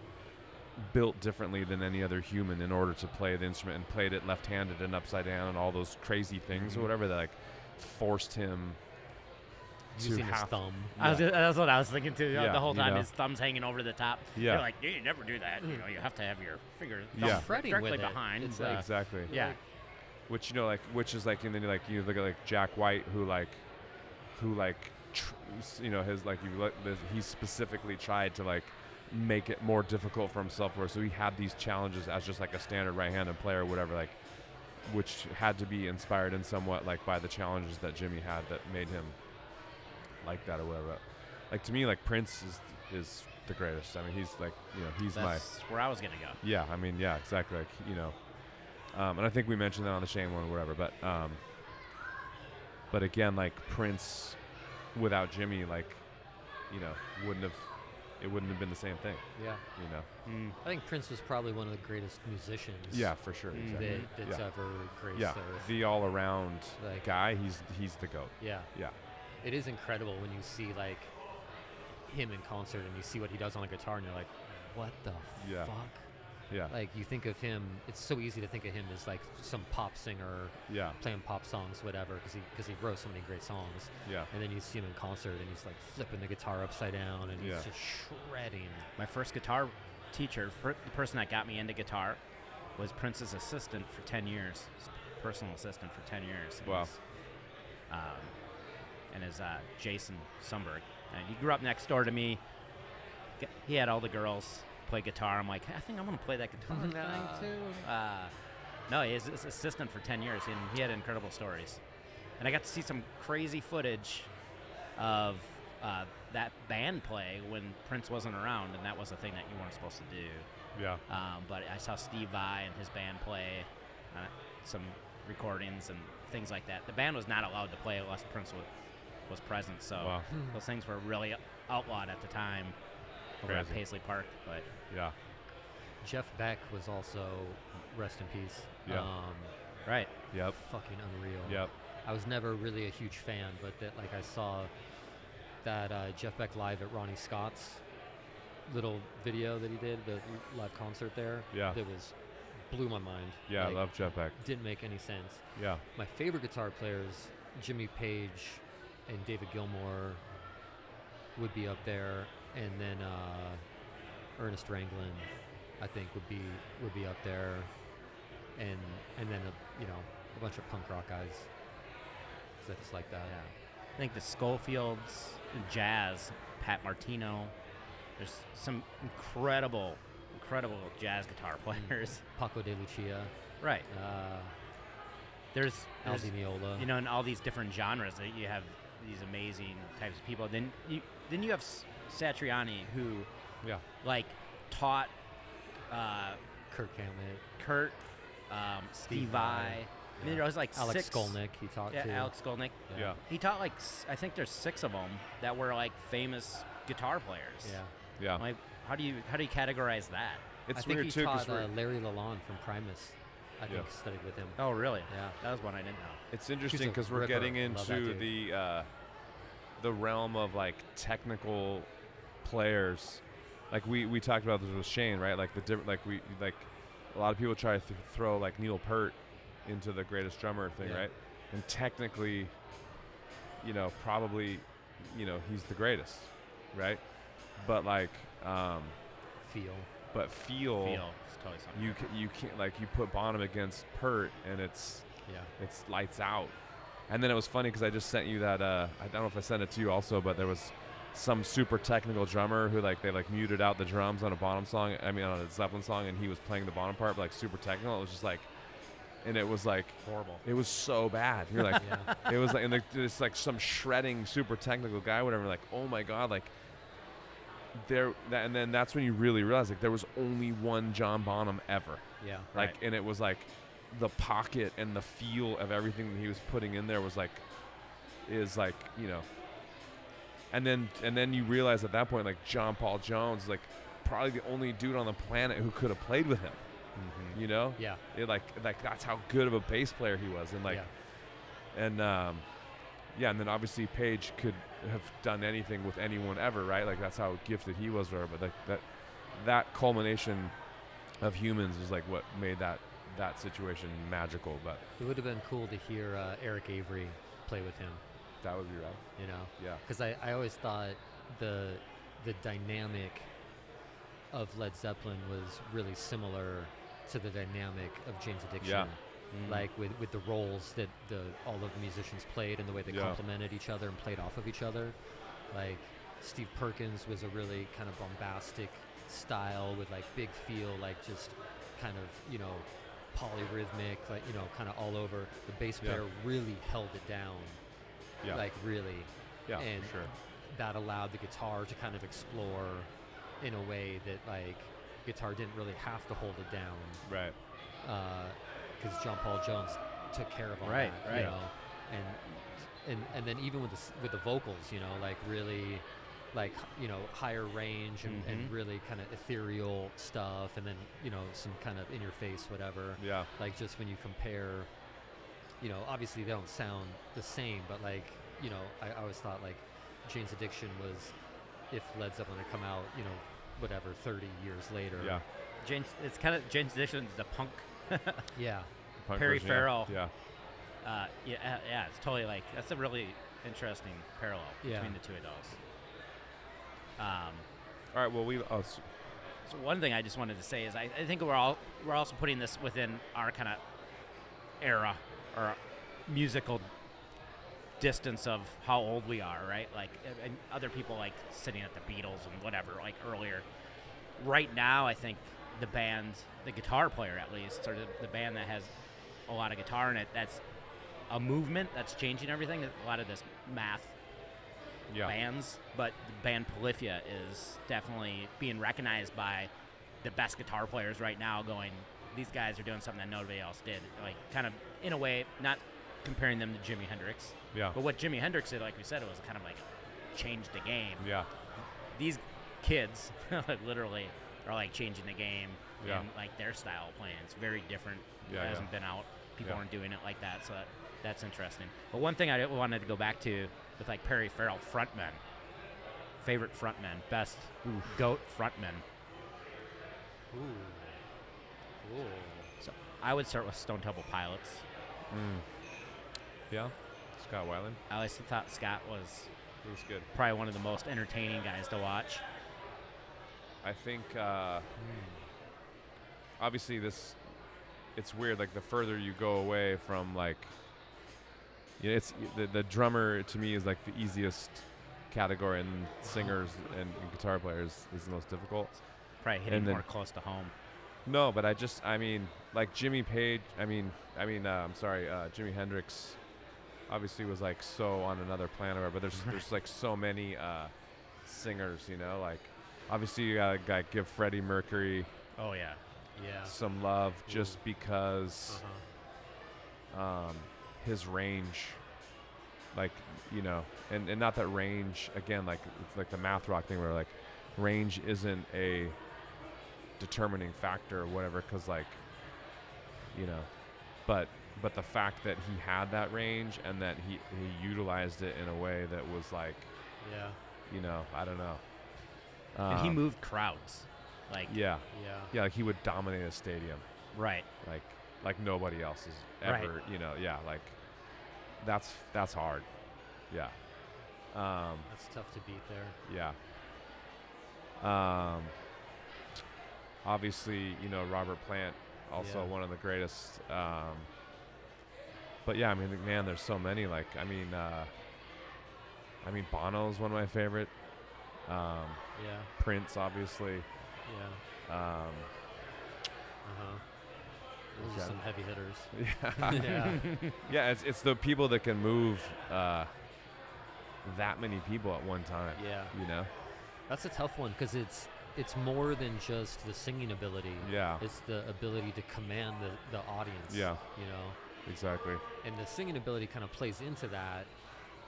built differently than any other human in order to play the instrument, and played it left-handed and upside down and all those crazy things or whatever that like forced him to Using his have thumb. That's what I was thinking too. Yeah, the whole you time, know. his thumb's hanging over the top. Yeah. You're like, you never do that. You have to have your finger Yeah. Fretting directly with it. behind. It's but- like- exactly. yeah. Which which is like, and then like you look at like Jack White, who his like he specifically tried to like make it more difficult for himself, where so he had these challenges as just like a standard right-handed player or whatever, like which had to be inspired in somewhat like by the challenges that Jimmy had that made him like that or whatever. Like to me, like Prince is the greatest. I mean, he's like he's That's where I was gonna go. yeah, I mean, yeah, exactly. Like, and I think we mentioned that on the Shane one or whatever. But again, like Prince, without Jimmy, like, wouldn't have been the same thing. Yeah. I think Prince was probably one of the greatest musicians. Yeah, for sure. Exactly. That's Yeah. ever graced Yeah, Earth. the all-around Like- guy. He's the GOAT. Yeah. Yeah. It is incredible when you see like him in concert and you see what he does on a guitar and you're like, what the Yeah. fuck? Yeah. Like you think of him, it's so easy to think of him as like some pop singer Yeah. playing pop songs, whatever, because he wrote so many great songs. Yeah. And then you see him in concert and he's like flipping the guitar upside down and Yeah. he's just shredding. My first guitar teacher, the person that got me into guitar, was Prince's assistant for 10 years. His personal assistant for 10 years. Wow. And is Jason Sumberg. And he grew up next door to me. He had all the girls play guitar. I'm like, I think I'm going to play that guitar thing too. No, he was his assistant for 10 years, and he had incredible stories. And I got to see some crazy footage of that band play when Prince wasn't around, and that was a thing that you weren't supposed to do. Yeah. But I saw Steve Vai and his band play some recordings and things like that. The band was not allowed to play unless Prince was present, so Wow. those things were really outlawed at the time. over at Crazy. Paisley Park. But Yeah. Jeff Beck was also, rest in peace. Yeah. right, Yep. Fucking unreal. Yep. I was never really a huge fan, but that like I saw that Jeff Beck live at Ronnie Scott's little video that he did, the live concert there. Yeah. That was blew my mind. Yeah. Like, I love Jeff Beck. didn't make any sense. Yeah. My favorite guitar players, Jimmy Page and David Gilmour, would be up there, and then Ernest Ranglin, I think would be up there, and then a bunch of punk rock guys. 'Cause I just like that. yeah. I think the Schofields, jazz, Pat Martino. There's some incredible jazz guitar players. Paco de Lucia, Right. There's Al Di Meola. you know, in all these different genres, that you have these amazing types of people. Then you have Satriani, who Yeah. like taught Kirk Hammett, Kurt, Steve Vai. I mean, there was like Alex six. Skolnick. He talked Yeah, to. Alex Skolnick. Yeah. He taught like I think there's 6 of them that were like famous guitar players. Yeah. Yeah. Like, how do you categorize that? It's I think weird he too taught because Larry Lalonde from Primus. I think Yeah. studied with him. Oh, really? Yeah. That was one I didn't know. it's interesting a because we're ripper. getting Love that into dude. the realm of like technical players. Like we talked about this with Shane, right? Like the different like a lot of people try to throw like Neil Peart into the greatest drummer thing, Yeah. right? And technically, probably, he's the greatest, right? But like, Feel. feel It's totally something. you can't like you put Bonham against Peart and it's Yeah. lights out. And then it was funny because I just sent you that I don't know if I sent it to you also, but there was some super technical drummer who like they like muted out the drums on a Bonham song. I mean on a Zeppelin song, and he was playing the Bonham part, but like super technical. It was just like, and it was like Horrible. it was so bad. You're like, Yeah. it was like, and it's like some shredding super technical guy, whatever. Like, oh my god, like and then that's when you really realize like there was only one John Bonham ever. Yeah. Like, Right. and it was like the pocket and the feel of everything that he was putting in there was like, and then you realize at that point, like John Paul Jones, like probably the only dude on the planet who could have played with him. You know? Yeah. It like that's how good of a bass player he was, and like, Yeah. and and then obviously Page could have done anything with anyone ever, right? Like that's how gifted he was, or but like that culmination of Humans is like what made that situation magical. But It would have been cool to hear Eric Avery play with him. that would be right. You know. Yeah. Because I always thought the dynamic of Led Zeppelin was really similar to the dynamic of Jane's Addiction. Yeah. Like with the roles that all of the musicians played and the way they Yeah. complemented each other and played off of each other. Like Steve Perkins was a really kind of bombastic style with like big feel, like just kind of, polyrhythmic, like, kind of all over. The bass Yeah. player really held it down. Yeah. Like really. Yeah, and for sure. that allowed the guitar to kind of explore in a way that like guitar didn't really have to hold it down, Right. because John Paul Jones took care of all Right, that, right. and then even with the vocals, like really like higher range and really kind of ethereal stuff, and then some kind of in your face whatever. Yeah. Like just when you compare, obviously they don't sound the same, but like, I always thought like Jane's Addiction was, if Led Zeppelin had come out, whatever, 30 years later. Yeah. It's kind of Jane's Addiction, the punk. Yeah. Punk Perry version, yeah. Farrell. Yeah. Yeah, it's totally like, that's a really interesting parallel Yeah. between the two of those. All right. Well, So one thing I just wanted to say is I think we're also putting this within our kind of era or musical distance of how old we are, right? Like, and other people like sitting at the Beatles and whatever, like earlier. Right now, I think the guitar player at least, or the band that has a lot of guitar in it, that's a movement that's changing everything. A lot of this math bands, but the band Polyphia is definitely being recognized by the best guitar players right now, going, these guys are doing something that nobody else did. Like, kind of, in a way, not comparing them to Jimi Hendrix, Yeah. but what Jimi Hendrix did, like we said, it was kind of like changed the game. Yeah. These kids, like, literally, are like changing the game Yeah. and like their style of playing. It's very different. Yeah, It yeah. hasn't been out. People Yeah. aren't doing it like that, so that's interesting. But one thing I wanted to go back to with like Perry Farrell frontmen, favorite frontmen, best goat frontmen. Ooh. So I would start with Stone Temple Pilots. Yeah. Scott Weiland. I always thought Scott was He was good. probably one of the most entertaining guys to watch. I think obviously it's weird. Like the further you go away from like, it's the drummer to me is like the easiest category, and singers and guitar players is the most difficult. Probably hitting And then- more close to home. No, but I mean, like Jimmy Page. Jimi Hendrix. Obviously, was like so on another planet, but there's like so many singers, you know. Like, obviously, you gotta give Freddie Mercury Oh yeah. Yeah. some love just because Uh-huh. his range, like, you know, and not that range again, like it's like the math rock thing where like range isn't a determining factor or whatever, because like, you know, but the fact that he had that range and that he utilized it in a way that was like, Yeah. you know, I don't know. And he moved crowds. Like Yeah, Yeah. yeah, like he would dominate a stadium, right. like nobody else has Right. ever, you know. Yeah, like that's hard. Yeah. That's tough to beat there. Yeah. Obviously, you know, Robert Plant, also Yeah. one of the greatest. But yeah, I mean, man, there's so many. Like, I mean, Bono's one of my favorite. Yeah. Prince, obviously. Yeah. Um, Those Yeah. are some heavy hitters. yeah. Yeah. Yeah, it's the people that can move that many people at one time. Yeah. You know. That's a tough one because it's more than just the singing ability. Yeah. It's the ability to command the audience. Yeah. You know, Exactly. and the singing ability kind of plays into that,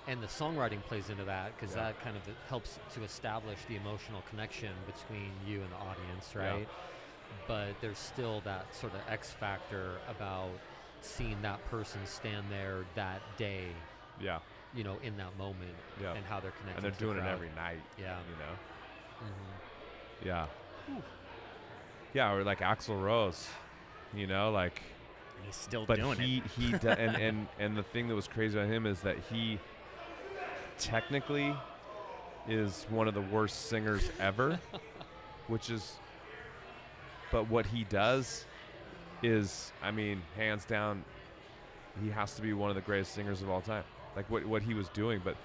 and the songwriting plays into that because Yeah. that kind of helps to establish the emotional connection between you and the audience, Yeah. right? But there's still that sort of X factor about seeing that person stand there that day, Yeah. you know, in that moment, Yeah. and how they're connected. And they're to the doing it crowd. every night. Yeah. You know. Mm-hmm. Yeah. Yeah, or like Axl Rose, you know, like. And he's still But doing it. and the thing that was crazy about him is that he technically is one of the worst singers ever, which is. But what he does is, I mean, hands down, he has to be one of the greatest singers of all time. Like what he was doing, but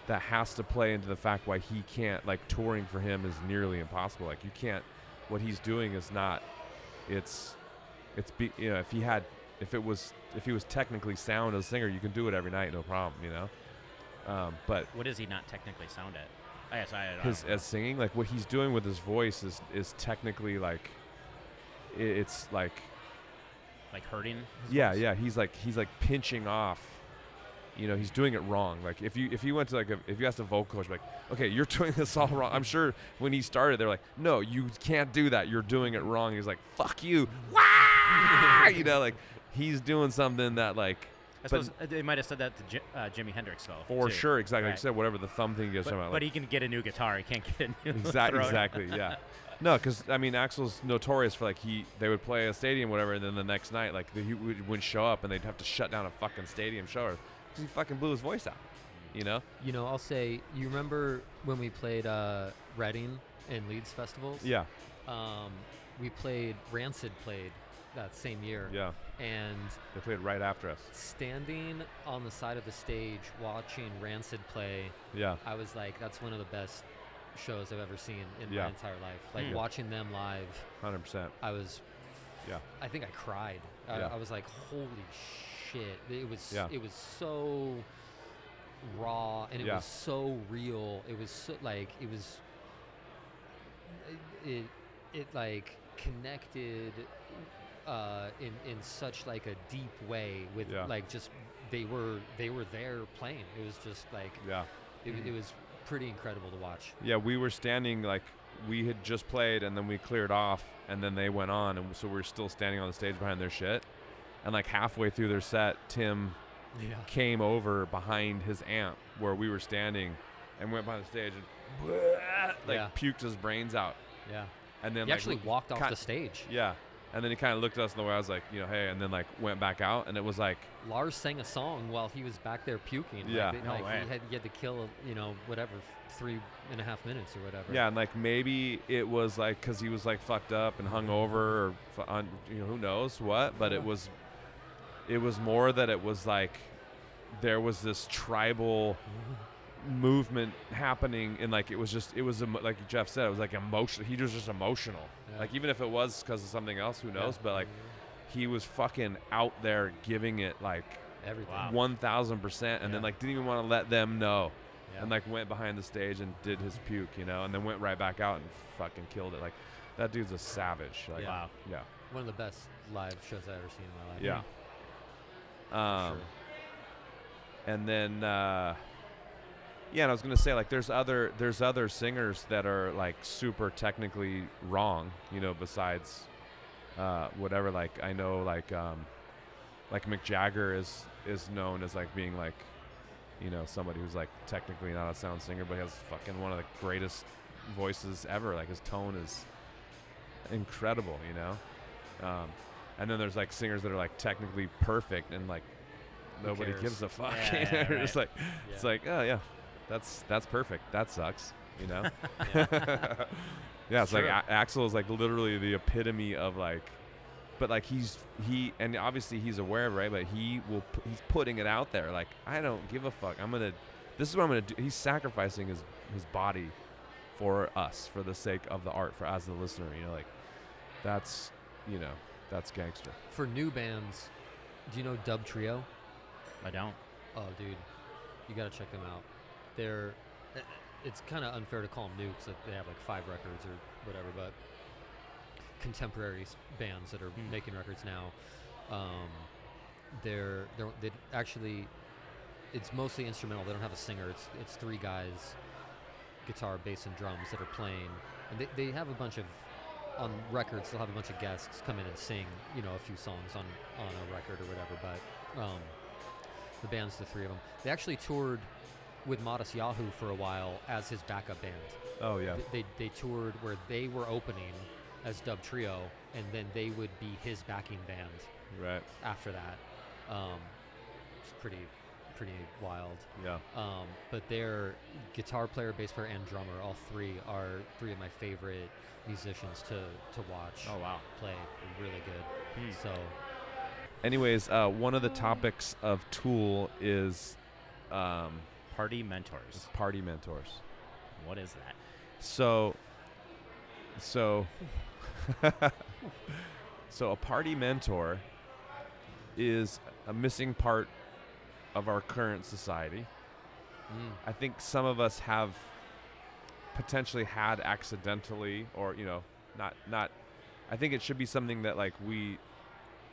that has to play into the fact why he can't, like, touring for him is nearly impossible. Like, you can't, what he's doing is not, you know, if he was technically sound as a singer, you can do it every night, no problem, you know. But What does he not technically sound at? I guess I his don't know. as singing, like what he's doing with his voice is technically like, it's like, Like hurting. his yeah, voice? yeah, he's like pinching off. You know, he's doing it wrong. Like if you went to if you asked a vocal coach, like, okay, you're doing this all wrong. I'm sure when he started, they're like, no, you can't do that. You're doing it wrong. He's like, fuck you. Wah! You know, like he's doing something that like. I suppose they might have said that to Jimi Hendrix, though. For too. sure, exactly. Like Right. you said, whatever the thumb thing you're talking about. But he can get a new guitar. He can't get a new Exactly, throat. exactly, yeah. No, because I mean, Axl's notorious for like they would play a stadium, whatever, and then the next night, like he wouldn't show up, and they'd have to shut down a fucking stadium show because he fucking blew his voice out. You know? You know, I'll say, you remember when we played Reading and Leeds festivals? Yeah, We played, Rancid played that same year. yeah. And They played right after us. standing on the side of the stage watching Rancid play, Yeah, I was like, that's one of the best shows I've ever seen in Yeah. my entire life. Like Mm. watching them live, 100%. I was, Yeah. I think I cried. Yeah. I was like, holy shit. It was, Yeah. it was so raw and it Yeah. was so real. It was so, like, it was, it like connected in such like a deep way with Yeah. like just they were there playing. It was just like Yeah, it was pretty incredible to watch. yeah. We were standing like we had just played, and then we cleared off, and then they went on, and so we were still standing on the stage behind their shit. And like halfway through their set, Tim came over behind his amp where we were standing, and went behind the stage and puked his brains out. Yeah. And then he actually walked off the stage. Yeah. And then he kind of looked at us in the way. I was like, hey, and then like went back out, and it was like Lars sang a song while he was back there puking. Yeah. He had to kill, whatever, 3.5 minutes or whatever. Yeah, and like maybe it was like because he was like fucked up and hungover, or who knows what. But it was more that it was like there was this tribal movement happening, and like it was like Geoff said, it was like emotional. He was just emotional. Yeah. Like even if it was because of something else, who knows? But like he was fucking out there giving it like everything, 1,000%, and then like didn't even want to let them know, and like went behind the stage and did his puke, and then went right back out and fucking killed it. Like that dude's a savage. Like, wow. Yeah. One of the best live shows I've ever seen in my life. Yeah. Sure. And then and I was gonna say like there's other singers that are like super technically wrong, besides whatever. Like I know like Mick Jagger is known as like being like somebody who's like technically not a sound singer, but he has fucking one of the greatest voices ever. Like his tone is incredible, and then there's like singers that are like technically perfect and like nobody gives a fuck. Right. It's like it's like, oh yeah, that's perfect. That sucks, Yeah, it's like Axl is like literally the epitome of like, but like and obviously he's aware, right? But he's putting it out there. Like I don't give a fuck. This is what I'm gonna do. He's sacrificing his body for us, for the sake of the art, for as the listener. Like that's gangster. For new bands, do you know Dub Trio? I don't. Oh, dude, you gotta check them out. It's kind of unfair to call them new because they have like 5 records or whatever, but contemporary bands that are making records now, they actually, it's mostly instrumental. They don't have a singer. It's 3 guys, guitar, bass, and drums that are playing, and they have a bunch of, on records they'll have a bunch of guests come in and sing a few songs on a record or whatever, but the band's the 3 of them. They actually toured with Modest Yahoo for a while as his backup band. Oh yeah. They toured where they were opening as Dub Trio, and then they would be his backing band. Right. After that, it's pretty wild. Yeah. But their guitar player, bass player, and drummer, all 3 are 3 of my favorite musicians to watch. Oh wow. Play. They're really good. So. Anyways, one of the topics of Tool is party mentors. Party mentors. What is that? So a party mentor is a missing part of our current society. I think some of us have potentially had accidentally, or not. I think it should be something that like we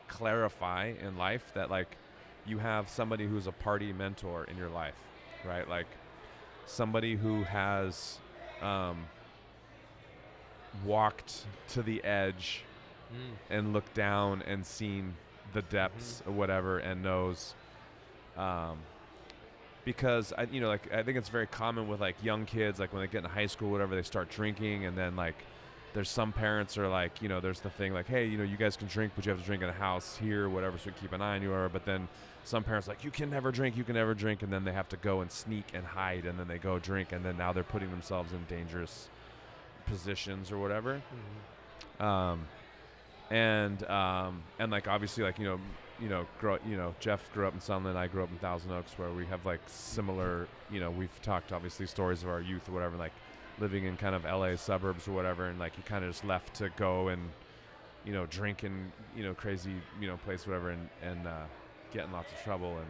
clarify in life, that like you have somebody who's a party mentor in your life, right? Like somebody who has walked to the edge and looked down and seen the depths or whatever, and knows, because I think it's very common with like young kids, like when they get into high school, whatever, they start drinking, and then like there's some parents are like, there's the thing like, hey, you guys can drink, but you have to drink in the house here, whatever, so we keep an eye on you, or but then some parents are like, you can never drink, and then they have to go and sneak and hide, and then they go drink, and then now they're putting themselves in dangerous positions or whatever. And like obviously like Geoff grew up in Sunland, I grew up in Thousand Oaks, where we have like similar, we've talked obviously stories of our youth or whatever, like living in kind of LA suburbs or whatever, and like you kind of just left to go and drink in crazy place, whatever, and get in lots of trouble. And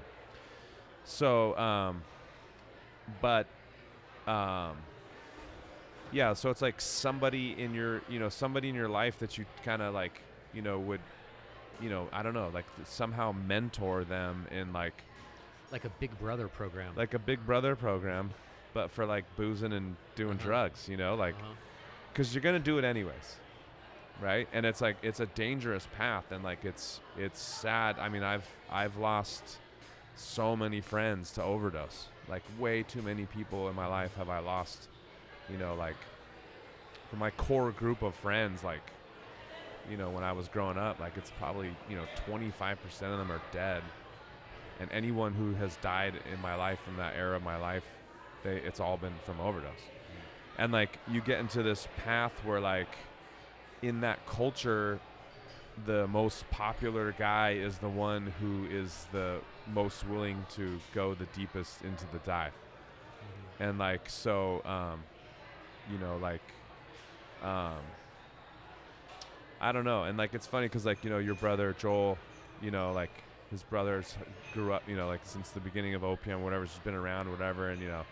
so yeah, so it's like somebody in your life that you kind of like would I don't know, like somehow mentor them in like a Big Brother program. Like a Big Brother program, but for like boozing and doing drugs, like because you're gonna do it anyways, right? And it's like it's a dangerous path, and like it's sad. I mean, I've lost so many friends to overdose. Like way too many people in my life have I lost. You know, like for my core group of friends, like, you know, when I was growing up, like it's probably, you know, 25% of them are dead. And anyone who has died in my life from that era of my life, it's all been from overdose. And like you get into this path where like in that culture, the most popular guy is the one who is the most willing to go the deepest into the dive. And like, so, you know, like, I don't know. And like, it's funny because like, you know, your brother Joel, you know, like his brothers grew up, you know, like since the beginning of opium, whatever, just been around, whatever. And, you know,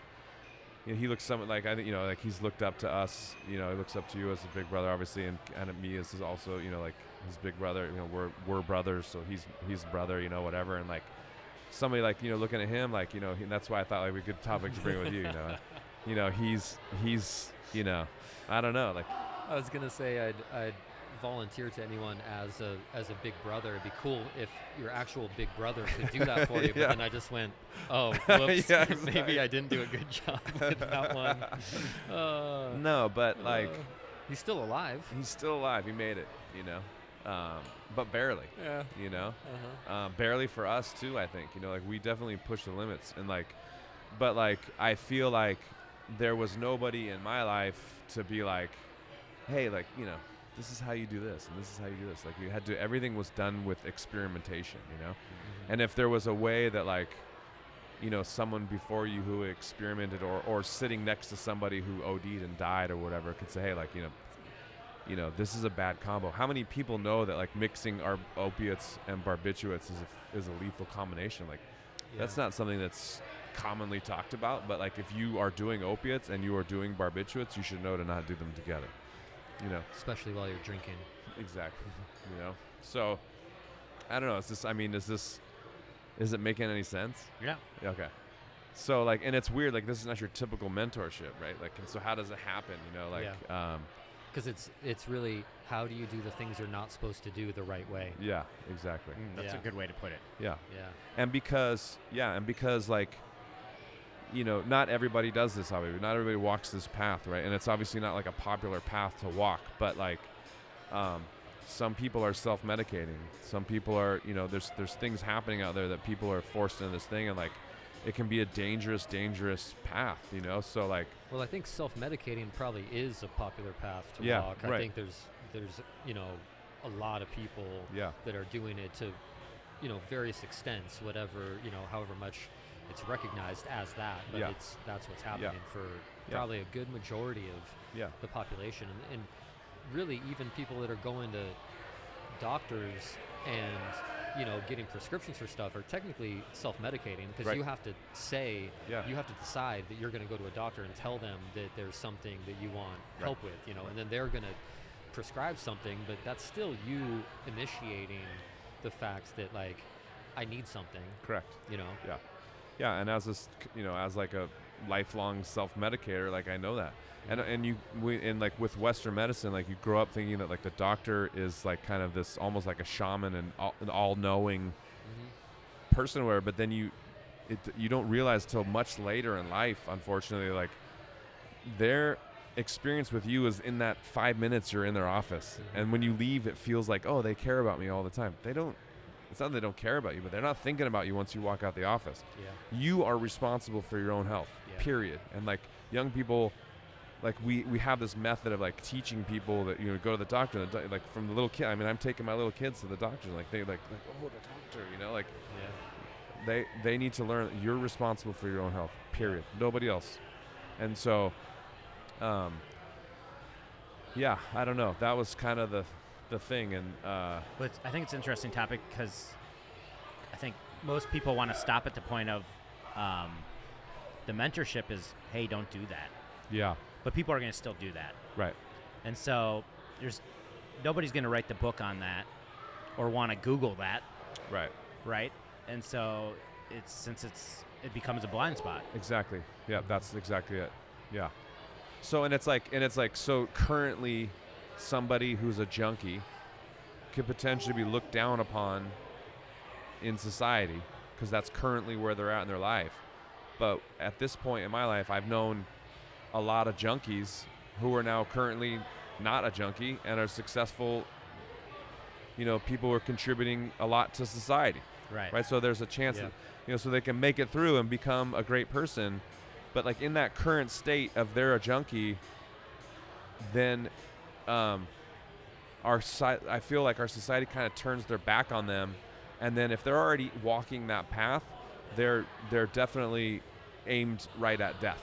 he looks somewhat like, I think, you know, like he's looked up to us, you know, he looks up to you as a big brother, obviously. And me as is also, you know, like his big brother, you know, we're brothers. So he's brother, you know, whatever. And like somebody like, you know, looking at him, like, you know, that's why I thought like we good topic to bring with you, you know, you know, he's, you know, I don't know. Like, I was going to say I'd volunteer to anyone as a big brother. It'd be cool if your actual big brother could do that for you. But then I just went, oh, whoops, Yeah, exactly. maybe I didn't do a good job with that one. no, but like he's still alive. he's still alive. He made it, you know, but barely, Yeah. you know, Uh-huh. barely for us too. I think, you know, like we definitely push the limits, and like, but like I feel like there was nobody in my life to be like, hey, like, you know, this is how you do this, and this is how you do this. Like, you had to, everything was done with experimentation, you know? Mm-hmm. And if there was a way that, like, you know, someone before you who experimented or sitting next to somebody who OD'd and died or whatever could say, hey, like, you know, this is a bad combo. How many people know that, like, mixing our opiates and barbiturates is a lethal combination? Like, that's not something that's commonly talked about, but, like, if you are doing opiates and you are doing barbiturates, you should know to not do them together. You know, Especially while you're drinking. exactly. You know, so I don't know. Is it making any sense? Yeah. Okay. So like, and it's weird. Like, this is not your typical mentorship, right? Like, and so how does it happen? You know, like, Because it's really, how do you do the things you're not supposed to do the right way? yeah, exactly. That's Yeah. a good way to put it. Yeah. Yeah. And because like, you know, not everybody does this, obviously. Not everybody walks this path, right? And it's obviously not like a popular path to walk, but like, some people are self-medicating. Some people are, you know, there's things happening out there that people are forced into this thing, and like, it can be a dangerous path, you know? So like, Well, I think self-medicating probably is a popular path to Yeah, walk. I right. think there's you know, a lot of people yeah, that are doing it to, you know, various extents, whatever, you know, however much it's recognized as that, but Yeah. that's what's happening for Yeah. probably a good majority of yeah, the population, and really even people that are going to doctors and, you know, getting prescriptions for stuff are technically self-medicating, because Right. you have to say, yeah, you have to decide that you're going to go to a doctor and tell them that there's something that you want Right. help with, you know, and then they're going to prescribe something, but that's still you initiating the fact that, like, I need something, correct. you know. Yeah, and as this, you know, as like a lifelong self-medicator, like I know that, and like with Western medicine, like you grow up thinking that like the doctor is like kind of this almost like a shaman and an all-knowing person, where, but then you don't realize till much later in life, unfortunately, like their experience with you is in that 5 minutes you're in their office, and when you leave, it feels like, oh, they care about me all the time. They don't. It's not that they don't care about you, but they're not thinking about you once you walk out the office. Yeah. You are responsible for your own health, Yeah. period. And like young people, like we have this method of like teaching people that, you know, go to the doctor, like from the little kid. I mean, I'm taking my little kids to the doctor, like they like oh, the doctor, you know, like Yeah. they need to learn you're responsible for your own health, period. Nobody else. And so, yeah, I don't know. That was kind of the thing, and But I think it's an interesting topic because I think most people want to stop at the point of the mentorship is, hey, don't do that. yeah, But people are going to still do that. right, And so nobody's going to write the book on that or want to Google that, right, right? And so it becomes a blind spot. exactly. Yeah, that's exactly it. Yeah. So and it's like so currently somebody who's a junkie could potentially be looked down upon in society because that's currently where they're at in their life. But at this point in my life, I've known a lot of junkies who are now currently not a junkie and are successful, people who are contributing a lot to society. Right. So there's a chance that, so they can make it through and become a great person. But like in that current state of they're a junkie, then I feel like our society kind of turns their back on them. And then if they're already walking that path, they're definitely aimed right at death,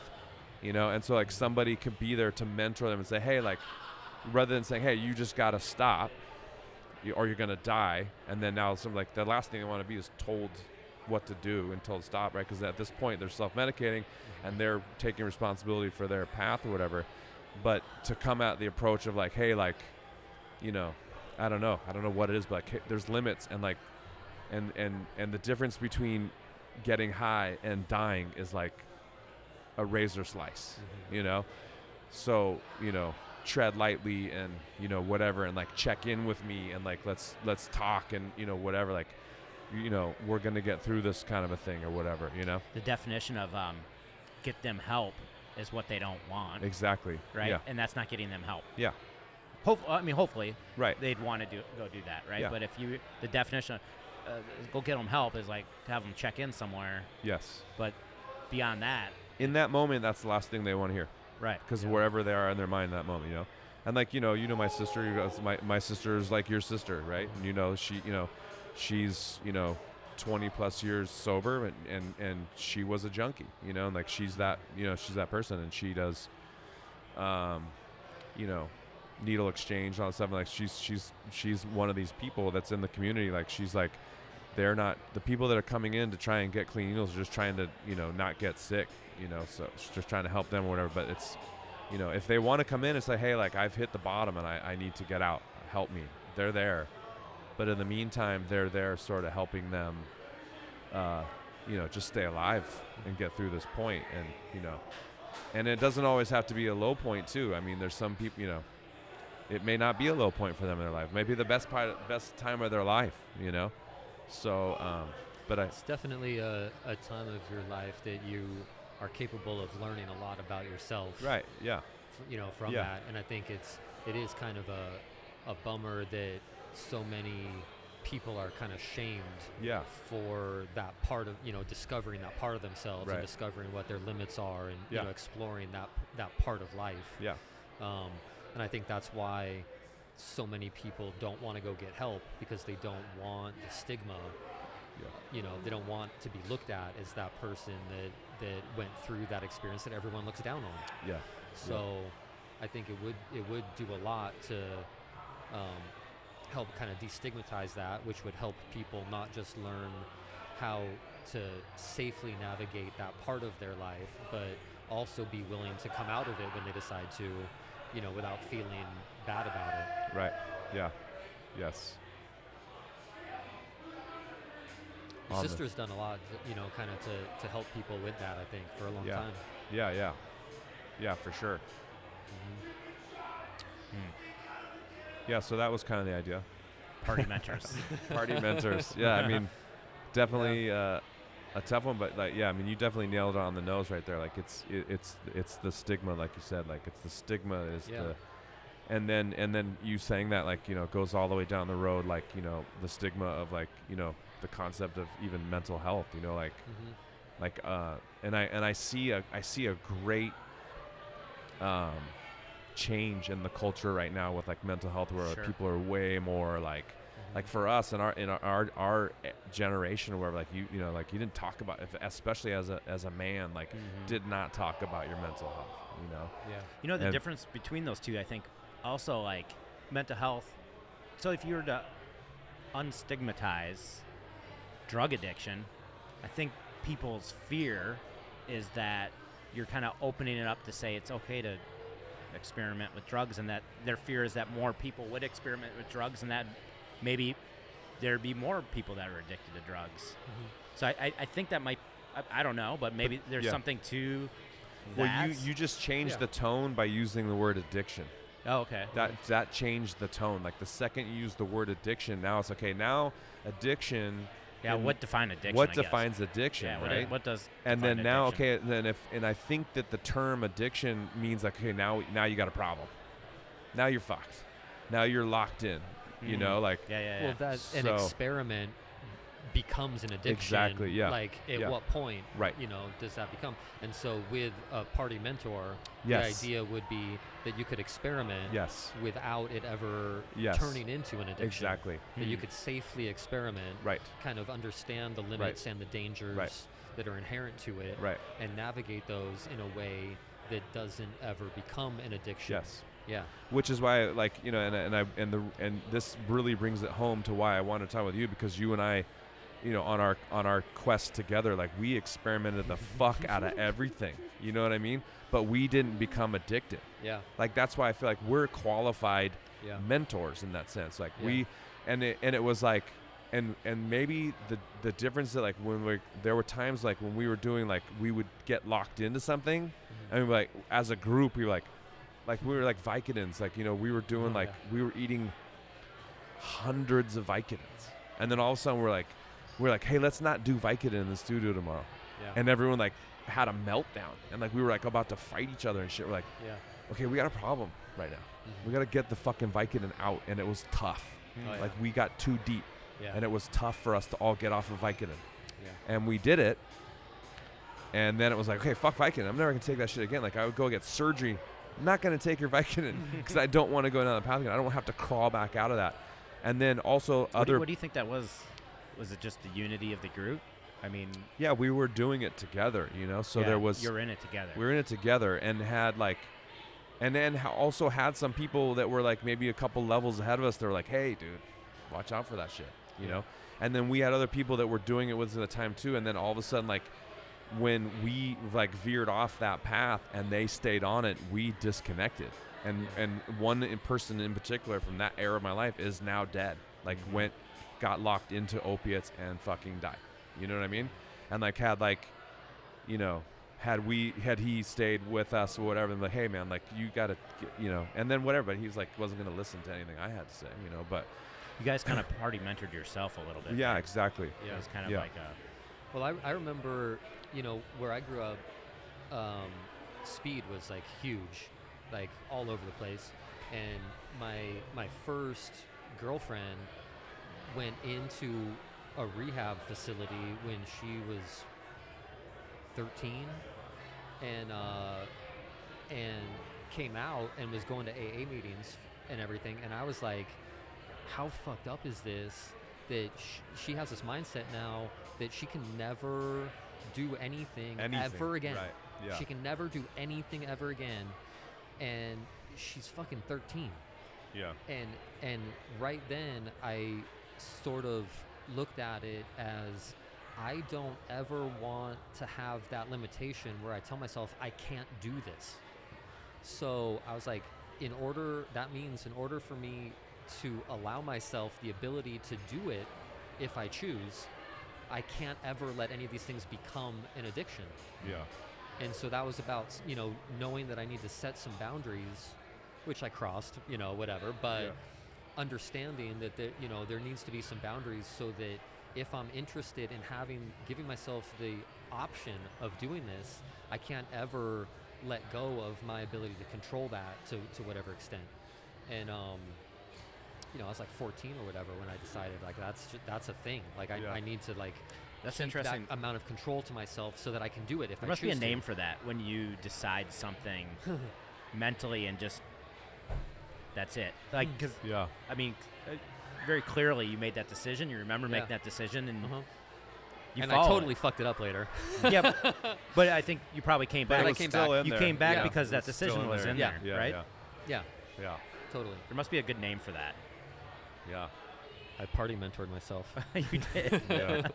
And so like somebody could be there to mentor them and say, hey, like rather than saying, hey, you just got to stop or you're going to die. And then now like the last thing they want to be is told what to do and told to stop, right? Because at this point they're self-medicating and they're taking responsibility for their path or whatever. But to come at the approach of like, hey, like, I don't know what it is, but like, hey, there's limits and like, and the difference between getting high and dying is like a razor slice, So, tread lightly and, whatever, and like check in with me and like, let's talk and, whatever, like, we're going to get through this kind of a thing or whatever, The definition of get them help is what they don't want. Exactly. Right. Yeah. And that's not getting them help. Yeah. Hopefully, right, they'd want to go do that, right? Yeah. But if the definition of go get them help is like to have them check in somewhere. Yes. But beyond that, in that moment, that's the last thing they want to hear. Right. Because wherever they are in their mind in that moment, and like my sister, my sister is like your sister, right? And she's 20 plus years sober, and she was a junkie, and like she's that person, and she does, needle exchange and all that stuff. And like she's one of these people that's in the community. Like she's like, they're not the people that are coming in to try and get clean needles are just trying to not get sick, so she's just trying to help them or whatever. But it's if they want to come in and say, hey, like I've hit the bottom and I need to get out, help me, they're there. But in the meantime, they're there sort of helping them just stay alive and get through this point. And and it doesn't always have to be a low point too. I mean, there's some people, it may not be a low point for them in their life. Maybe the best time of their life, So, but it's definitely a time of your life that you are capable of learning a lot about yourself. Right. Yeah. From that, and I think it is kind of a bummer that so many people are kind of shamed. Yeah. For that part of discovering that part of themselves, right, and discovering what their limits are, and exploring that part of life. Yeah. And I think that's why so many people don't want to go get help, because they don't want the stigma. Yeah. They don't want to be looked at as that person that went through that experience that everyone looks down on. Yeah. So I think it would do a lot to help kind of destigmatize that, which would help people not just learn how to safely navigate that part of their life, but also be willing to come out of it when they decide to, without feeling bad about it. Right. Yeah. Yes. Your sister's done a lot, kind of to help people with that, I think, for a long time. Yeah, yeah. Yeah, for sure. Yeah, so that was kind of the idea. Party mentors. Party mentors. Yeah, I mean, definitely a tough one, but like, yeah, I mean, you definitely nailed it on the nose right there. Like it's the stigma, like you said. Like it's the stigma is the, and then you saying that, like, goes all the way down the road, like, the stigma of, like, the concept of even mental health, like, like and I see a great change in the culture right now with, like, mental health, where people are way more like for us in our generation, where, like, you didn't talk about, especially as a man, like, did not talk about your mental health, the difference between those two, I think, also, like, mental health. So if you were to unstigmatize drug addiction, I think people's fear is that you're kind of opening it up to say it's okay to experiment with drugs, and that their fear is that more people would experiment with drugs, and that maybe there'd be more people that are addicted to drugs. So I think that might, I don't know, but maybe there's something to Well, you just changed Yeah. the tone by using the word addiction. Oh, okay. That changed the tone. Like the second you use the word addiction, now it's okay. Now addiction. Yeah. and What defines addiction? What I guess. defines addiction, Yeah. right? What does? And define then now, addiction? okay, and I think that the term addiction means like, okay, now you got a problem. Now you're fucked. Now you're locked in. You Mhm. know, like Yeah. Well, that an So- experiment becomes an addiction. Exactly, yeah. Like, at Yeah. what point, Right. does that become? And so, with a party mentor, Yes. the idea would be that you could experiment yes, without it ever Yes. turning into an addiction. exactly, That you Mm. could safely experiment, right, kind of understand the limits and the dangers that are inherent to it, right, and navigate those in a way that doesn't ever become an addiction. yes. Yeah. Which is why, like, and this really brings it home to why I want to talk with you, because you and I, on our quest together, like we experimented the fuck out of everything. You know what I mean? But we didn't become addicted. Yeah. Like that's why I feel like we're qualified Yeah. mentors in that sense. Like Yeah. it was like, and maybe the difference that like there were times like when we were doing, like we would get locked into something, and like as a group we were like we were like Vicodins, like we were doing Oh, like yeah. we were eating hundreds of Vicodins, and then all of a sudden we're like, hey, let's not do Vicodin in the studio tomorrow, Yeah. and everyone like had a meltdown, and like we were like about to fight each other and shit. We're like, yeah. okay, we got a problem right now. We got to get the fucking Vicodin out, and it was tough. Oh, yeah. Like we got too deep, Yeah. and it was tough for us to all get off of Vicodin, Yeah. and we did it. And then it was like, okay, fuck Vicodin. I'm never gonna take that shit again. Like I would go get surgery. I'm not gonna take your Vicodin because I don't want to go down the path again. I don't want to have to crawl back out of that. And then also What do you think that was? Was it just the unity of the group? I mean, yeah, we were doing it together, So yeah, there was you're in it together. we were in it together, and had like, and then also had some people that were like maybe a couple levels ahead of us. They were like, hey, dude, watch out for that shit, you know. And then we had other people that were doing it with us at the time too. And then all of a sudden, like when we like veered off that path and they stayed on it, we disconnected. And one person in particular from that era of my life is now dead. Like got locked into opiates and fucking died. You know what I mean? And like had he stayed with us or whatever, and like, hey man, like you gotta, and then whatever. But he was like, wasn't gonna listen to anything I had to say, But You guys kind of party mentored yourself a little bit. yeah, right? exactly. It was kind of Yeah. like a. Well, I remember, where I grew up, speed was like huge, like all over the place. And my first girlfriend went into a rehab facility when she was 13, and came out and was going to AA meetings and everything. And I was like, how fucked up is this? That she has this mindset now that she can never do anything ever again. Right. Yeah. She can never do anything ever again, and she's fucking 13. Yeah. And right then I sort of looked at it as, I don't ever want to have that limitation where I tell myself I can't do this. So I was like, that means in order for me to allow myself the ability to do it if I choose, I can't ever let any of these things become an addiction. Yeah. And so that was about, knowing that I need to set some boundaries, which I crossed, whatever, but understanding that there needs to be some boundaries so that if I'm interested in giving myself the option of doing this, I can't ever let go of my ability to control that to whatever extent. And I was like 14 or whatever when I decided like that's a thing. Like I need to like That's keep interesting. that amount of control to myself so that I can do it if There I must be a choose name to. for that when you decide something mentally and just that's it. Like, because Yeah. I mean, very clearly you made that decision. You remember making Yeah. that decision, and Uh-huh. you And followed I totally it. fucked it up later. Yeah, but I think you probably came But back. it was came still back. in You there. came back Yeah. because It that was still decision was in there. there, Yeah. right? Yeah. Yeah, Yeah. totally. There must be a good name for that. Yeah. I party mentored myself. You did. Yeah.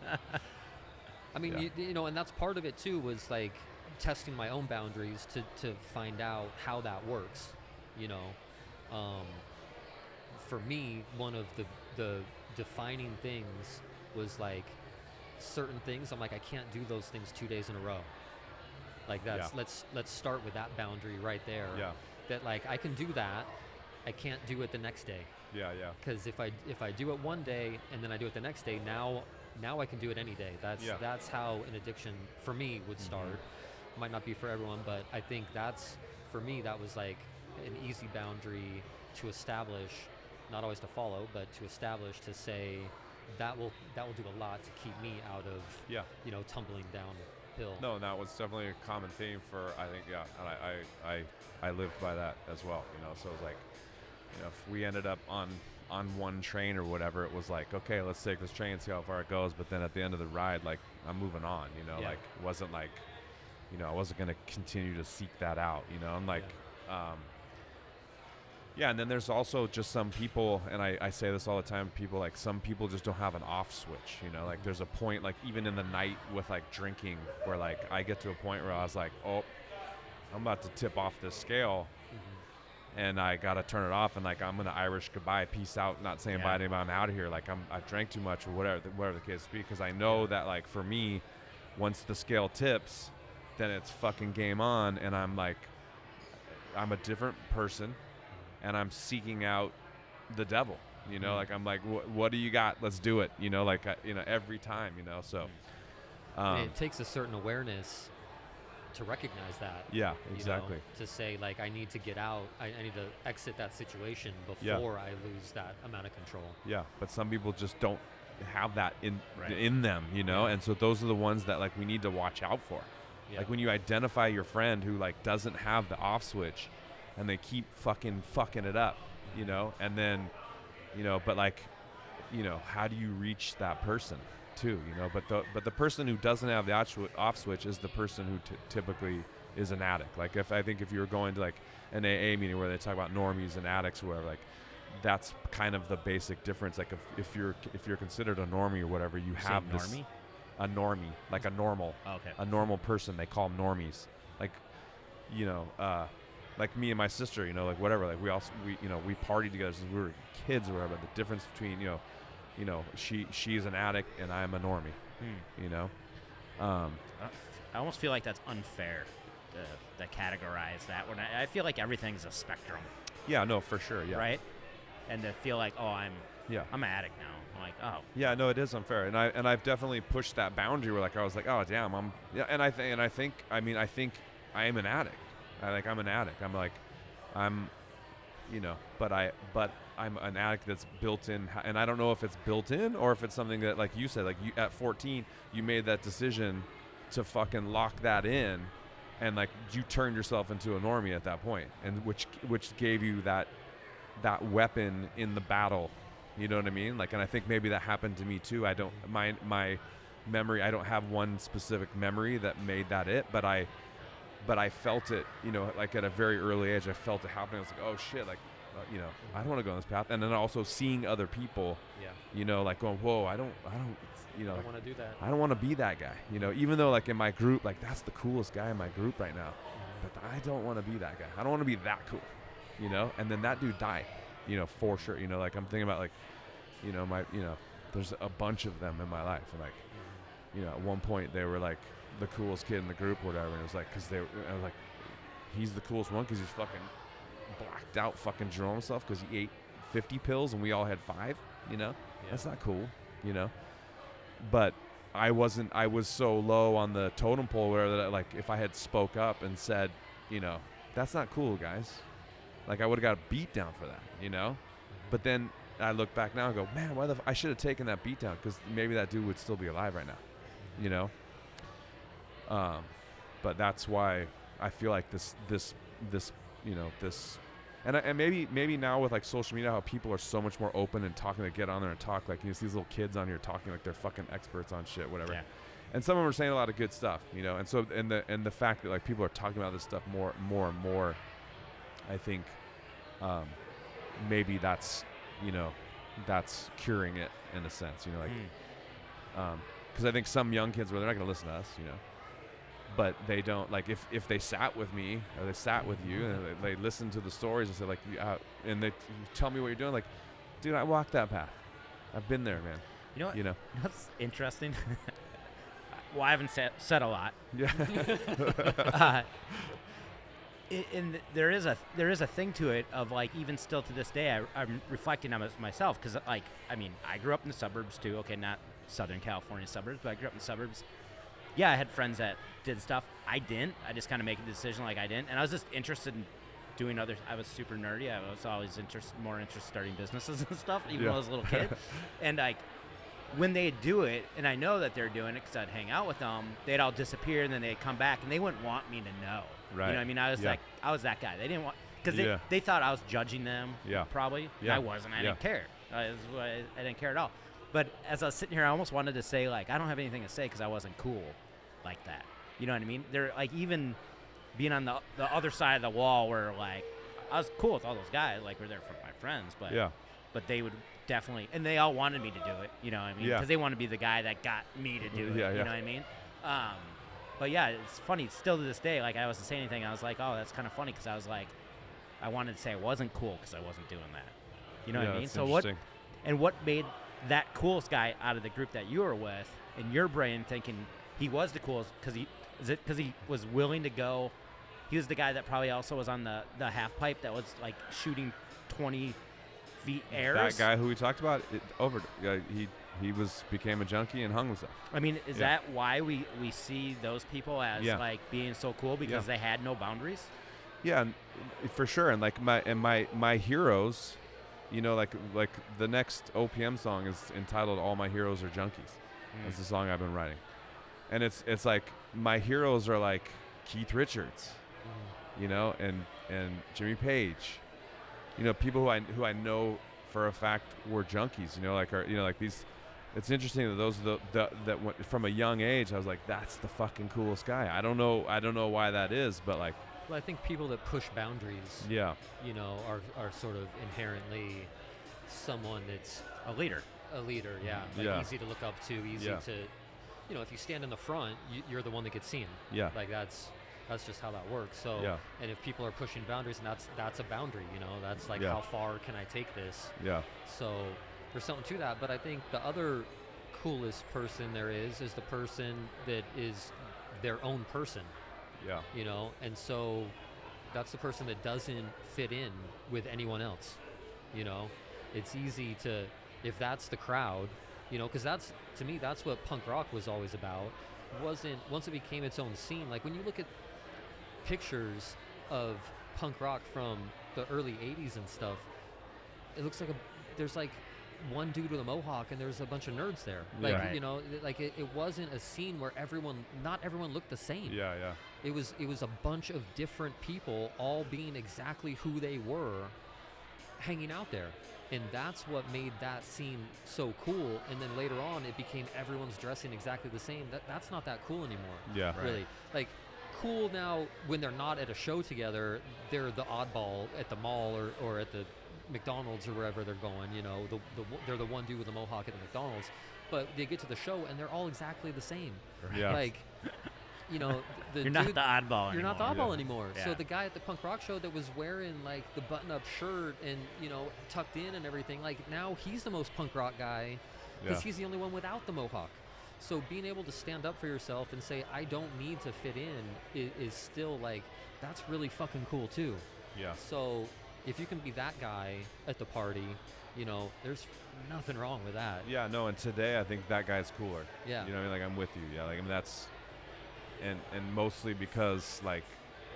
I mean, Yeah. and that's part of it too, was like testing my own boundaries to find out how that works. For me, one of the defining things was like certain things. I'm like, I can't do those things 2 days in a row. Like let's start with that boundary right there. Yeah. That like I can do that, I can't do it the next day. Yeah. Because if I do it one day and then I do it the next day, now I can do it any day. That's how an addiction for me would start. Might not be for everyone, but I think that's for me that was like an easy boundary to establish, not always to follow, but to establish, to say that will do a lot to keep me out of tumbling downhill. No, and that was definitely a common theme for I think and I lived by that as well. So it was like if we ended up on one train or whatever, it was like, okay, let's take this train and see how far it goes. But then at the end of the ride, like I'm moving on. Like it wasn't like I wasn't gonna continue to seek that out. And like. And then there's also just some people, and I say this all the time, people like some people just don't have an off switch, like there's a point, like even in the night with like drinking, where like I get to a point where I was like, oh, I'm about to tip off this scale, and I gotta turn it off, and like I'm gonna Irish goodbye, peace out, not saying bye to anybody, I'm out of here, like I've drank too much or whatever the case be, because I know that like for me, once the scale tips, then it's fucking game on, and I'm like, I'm a different person. And I'm seeking out the devil, like I'm like, what do you got? Let's do it, like, every time, so. It takes a certain awareness to recognize that. Yeah, exactly. To say like, I need to get out. I need to exit that situation before I lose that amount of control. Yeah, but some people just don't have that in them, and so those are the ones that like we need to watch out for. Yeah. Like when you identify your friend who like doesn't have the off switch, and they keep fucking it up, and then, but like, how do you reach that person too, but the person who doesn't have the off switch is the person who typically is an addict. Like if you're going to like an AA meeting where they talk about normies and addicts or whatever, like that's kind of the basic difference. Like if you're considered a normie or whatever, you have this normie? A normie, like a normal, a normal person, they call them normies. Like, like me and my sister, like whatever, like we partied together since we were kids or whatever. The difference between, she's an addict and I'm a normie, I almost feel like that's unfair to categorize that. When I feel like everything's a spectrum. Yeah, no, for sure, yeah. Right? And to feel like, oh, I'm an addict now. I'm like, oh. Yeah, no, it is unfair. And I've definitely pushed that boundary where like I was like, oh damn, I think I am an addict. I'm an addict. But I'm an addict that's built in, and I don't know if it's built in or if it's something that, like you said, like you at 14, you made that decision to fucking lock that in, and like you turned yourself into a normie at that point, and which gave you that weapon in the battle. You know what I mean? Like, and I think maybe that happened to me too. I don't my memory. I don't have one specific memory that made that it, but I felt it, like at a very early age, I felt it happening. I was like, oh shit, like, I don't want to go on this path. And then also seeing other people, like going, whoa, I don't want to do that. I don't want to be that guy, even though like in my group, like that's the coolest guy in my group right now. But I don't want to be that guy. I don't want to be that cool, and then that dude died, for sure. Like I'm thinking about like, there's a bunch of them in my life. And like, at one point they were like, the coolest kid in the group or whatever, and it was like, I was like, he's the coolest one because he's fucking blacked out, fucking drew himself because he ate 50 pills and we all had 5, that's not cool, but I was so low on the totem pole where that like if I had spoke up and said, that's not cool, guys, like I would have got a beat down for that, but then I look back now and go, man, why I should have taken that beat down, because maybe that dude would still be alive right now, but that's why I feel like this, and maybe now with like social media, how people are so much more open and talking, to get on there and talk, like you see these little kids on here talking like they're fucking experts on shit, whatever. Yeah. And some of them are saying a lot of good stuff, and so and the fact that like people are talking about this stuff more and more, I think, maybe that's that's curing it in a sense, because I think some young kids, they're not going to listen to us, but they don't, like if they sat with me or they sat with you and they listen to the stories and say like, and they tell me what you're doing, like, dude, I walked that path. I've been there, man. You know what's interesting? well, I haven't said a lot. Yeah. And there is a thing to it of like even still to this day I'm reflecting on it myself because like I mean I grew up in the suburbs too. Okay, not Southern California suburbs, but I grew up in the suburbs. Yeah, I had friends that did stuff. I didn't. I just kind of make a decision like I didn't, and I was just interested in doing other. I was super nerdy. I was always more interested in starting businesses and stuff, even when I was a little kid. And like when they do it, and I know that they're doing it because I'd hang out with them, they'd all disappear and then they'd come back and they wouldn't want me to know. Right. You know what I mean? I was like, I was that guy. They didn't want, because they thought I was judging them. Yeah. Probably. Yeah. I wasn't. I didn't care. I didn't care at all. But as I was sitting here, I almost wanted to say like, I don't have anything to say because I wasn't cool like that. You know what I mean? They're like even being on the other side of the wall where like I was cool with all those guys. Like we're there for my friends, but they would definitely, and they all wanted me to do it. You know what I mean? Because they want to be the guy that got me to do it. You know what I mean? But yeah, it's funny. Still to this day, like I wasn't saying anything. I was like, oh, that's kind of funny because I was like, I wanted to say I wasn't cool because I wasn't doing that. You know what I mean? So what made that coolest guy out of the group that you were with in your brain thinking he was the coolest because he was willing to go? He was the guy that probably also was on the half pipe that was like shooting 20 feet airs. That guy who we talked about, he became a junkie and hung himself. I mean, is that why we see those people as like being so cool because they had no boundaries? Yeah, for sure. And like my heroes, you know, like the next OPM song is entitled "All My Heroes Are Junkies." That's the song I've been writing, and it's like my heroes are like Keith Richards, you know, and Jimmy Page, you know, people who I know for a fact were junkies, you know, like these. It's interesting that those that went from a young age. I was like, that's the fucking coolest guy. I don't know why that is, but like. Well, I think people that push boundaries, you know, are sort of inherently someone that's a leader. Like easy to look up to, easy to, you know, if you stand in the front, you're the one that gets seen. Yeah. Like that's just how that works. So, and if people are pushing boundaries, and that's a boundary, you know, that's like how far can I take this? Yeah. So there's something to that, but I think the other coolest person there is the person that is their own person. Yeah. You know, and so that's the person that doesn't fit in with anyone else. You know, it's easy to, if that's the crowd, you know, because that's, to me, that's what punk rock was always about. Once it became its own scene, like when you look at pictures of punk rock from the early 80s and stuff, it looks like there's like one dude with a mohawk and there's a bunch of nerds there. Like, you know, like it wasn't a scene where not everyone looked the same. Yeah. It was a bunch of different people all being exactly who they were hanging out there. And that's what made that scene so cool. And then later on, it became everyone's dressing exactly the same. That's not that cool anymore. Yeah. Really. Like, cool now when they're not at a show together, they're the oddball at the mall or at the McDonald's or wherever they're going, you know, they're the one dude with the mohawk at the McDonald's, but they get to the show and they're all exactly the same. Yeah. Like, you know, you're not the oddball anymore. You're not the oddball anymore. Yeah. So the guy at the punk rock show that was wearing like the button-up shirt and, you know, tucked in and everything, like now he's the most punk rock guy because he's the only one without the mohawk. So being able to stand up for yourself and say, I don't need to fit in is still like, that's really fucking cool too. Yeah. So if you can be that guy at the party, you know, there's nothing wrong with that. Yeah, no, and today I think that guy's cooler. Yeah. You know what I mean? Like, I'm with you. Yeah, like, I mean, that's, and mostly because, like,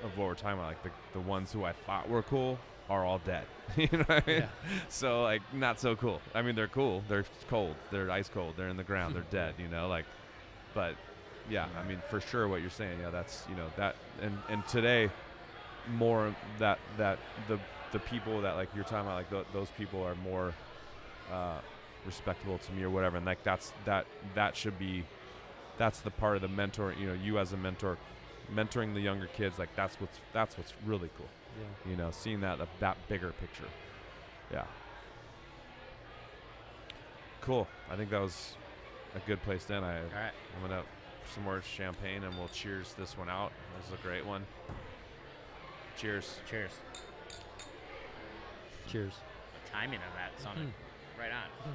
of what we're talking about, like, the ones who I thought were cool are all dead. You know what I mean? Yeah. So, like, not so cool. I mean, they're cool. They're cold. They're ice cold. They're in the ground. They're dead, you know? Like, but, yeah, I mean, for sure what you're saying, yeah, that's, you know, that, and today, more that the people that, like, you're talking about, like, those people are more respectable to me or whatever, and, like, that should be, that's the part of the mentor, you know, you as a mentor, mentoring the younger kids, like, that's what's really cool. Yeah. You know, seeing that bigger picture. Yeah. Cool. I think that was a good place to end. All right. I'm gonna some more champagne and we'll cheers this one out. This is a great one. Cheers. Cheers. Cheers. The timing of that sounded right on.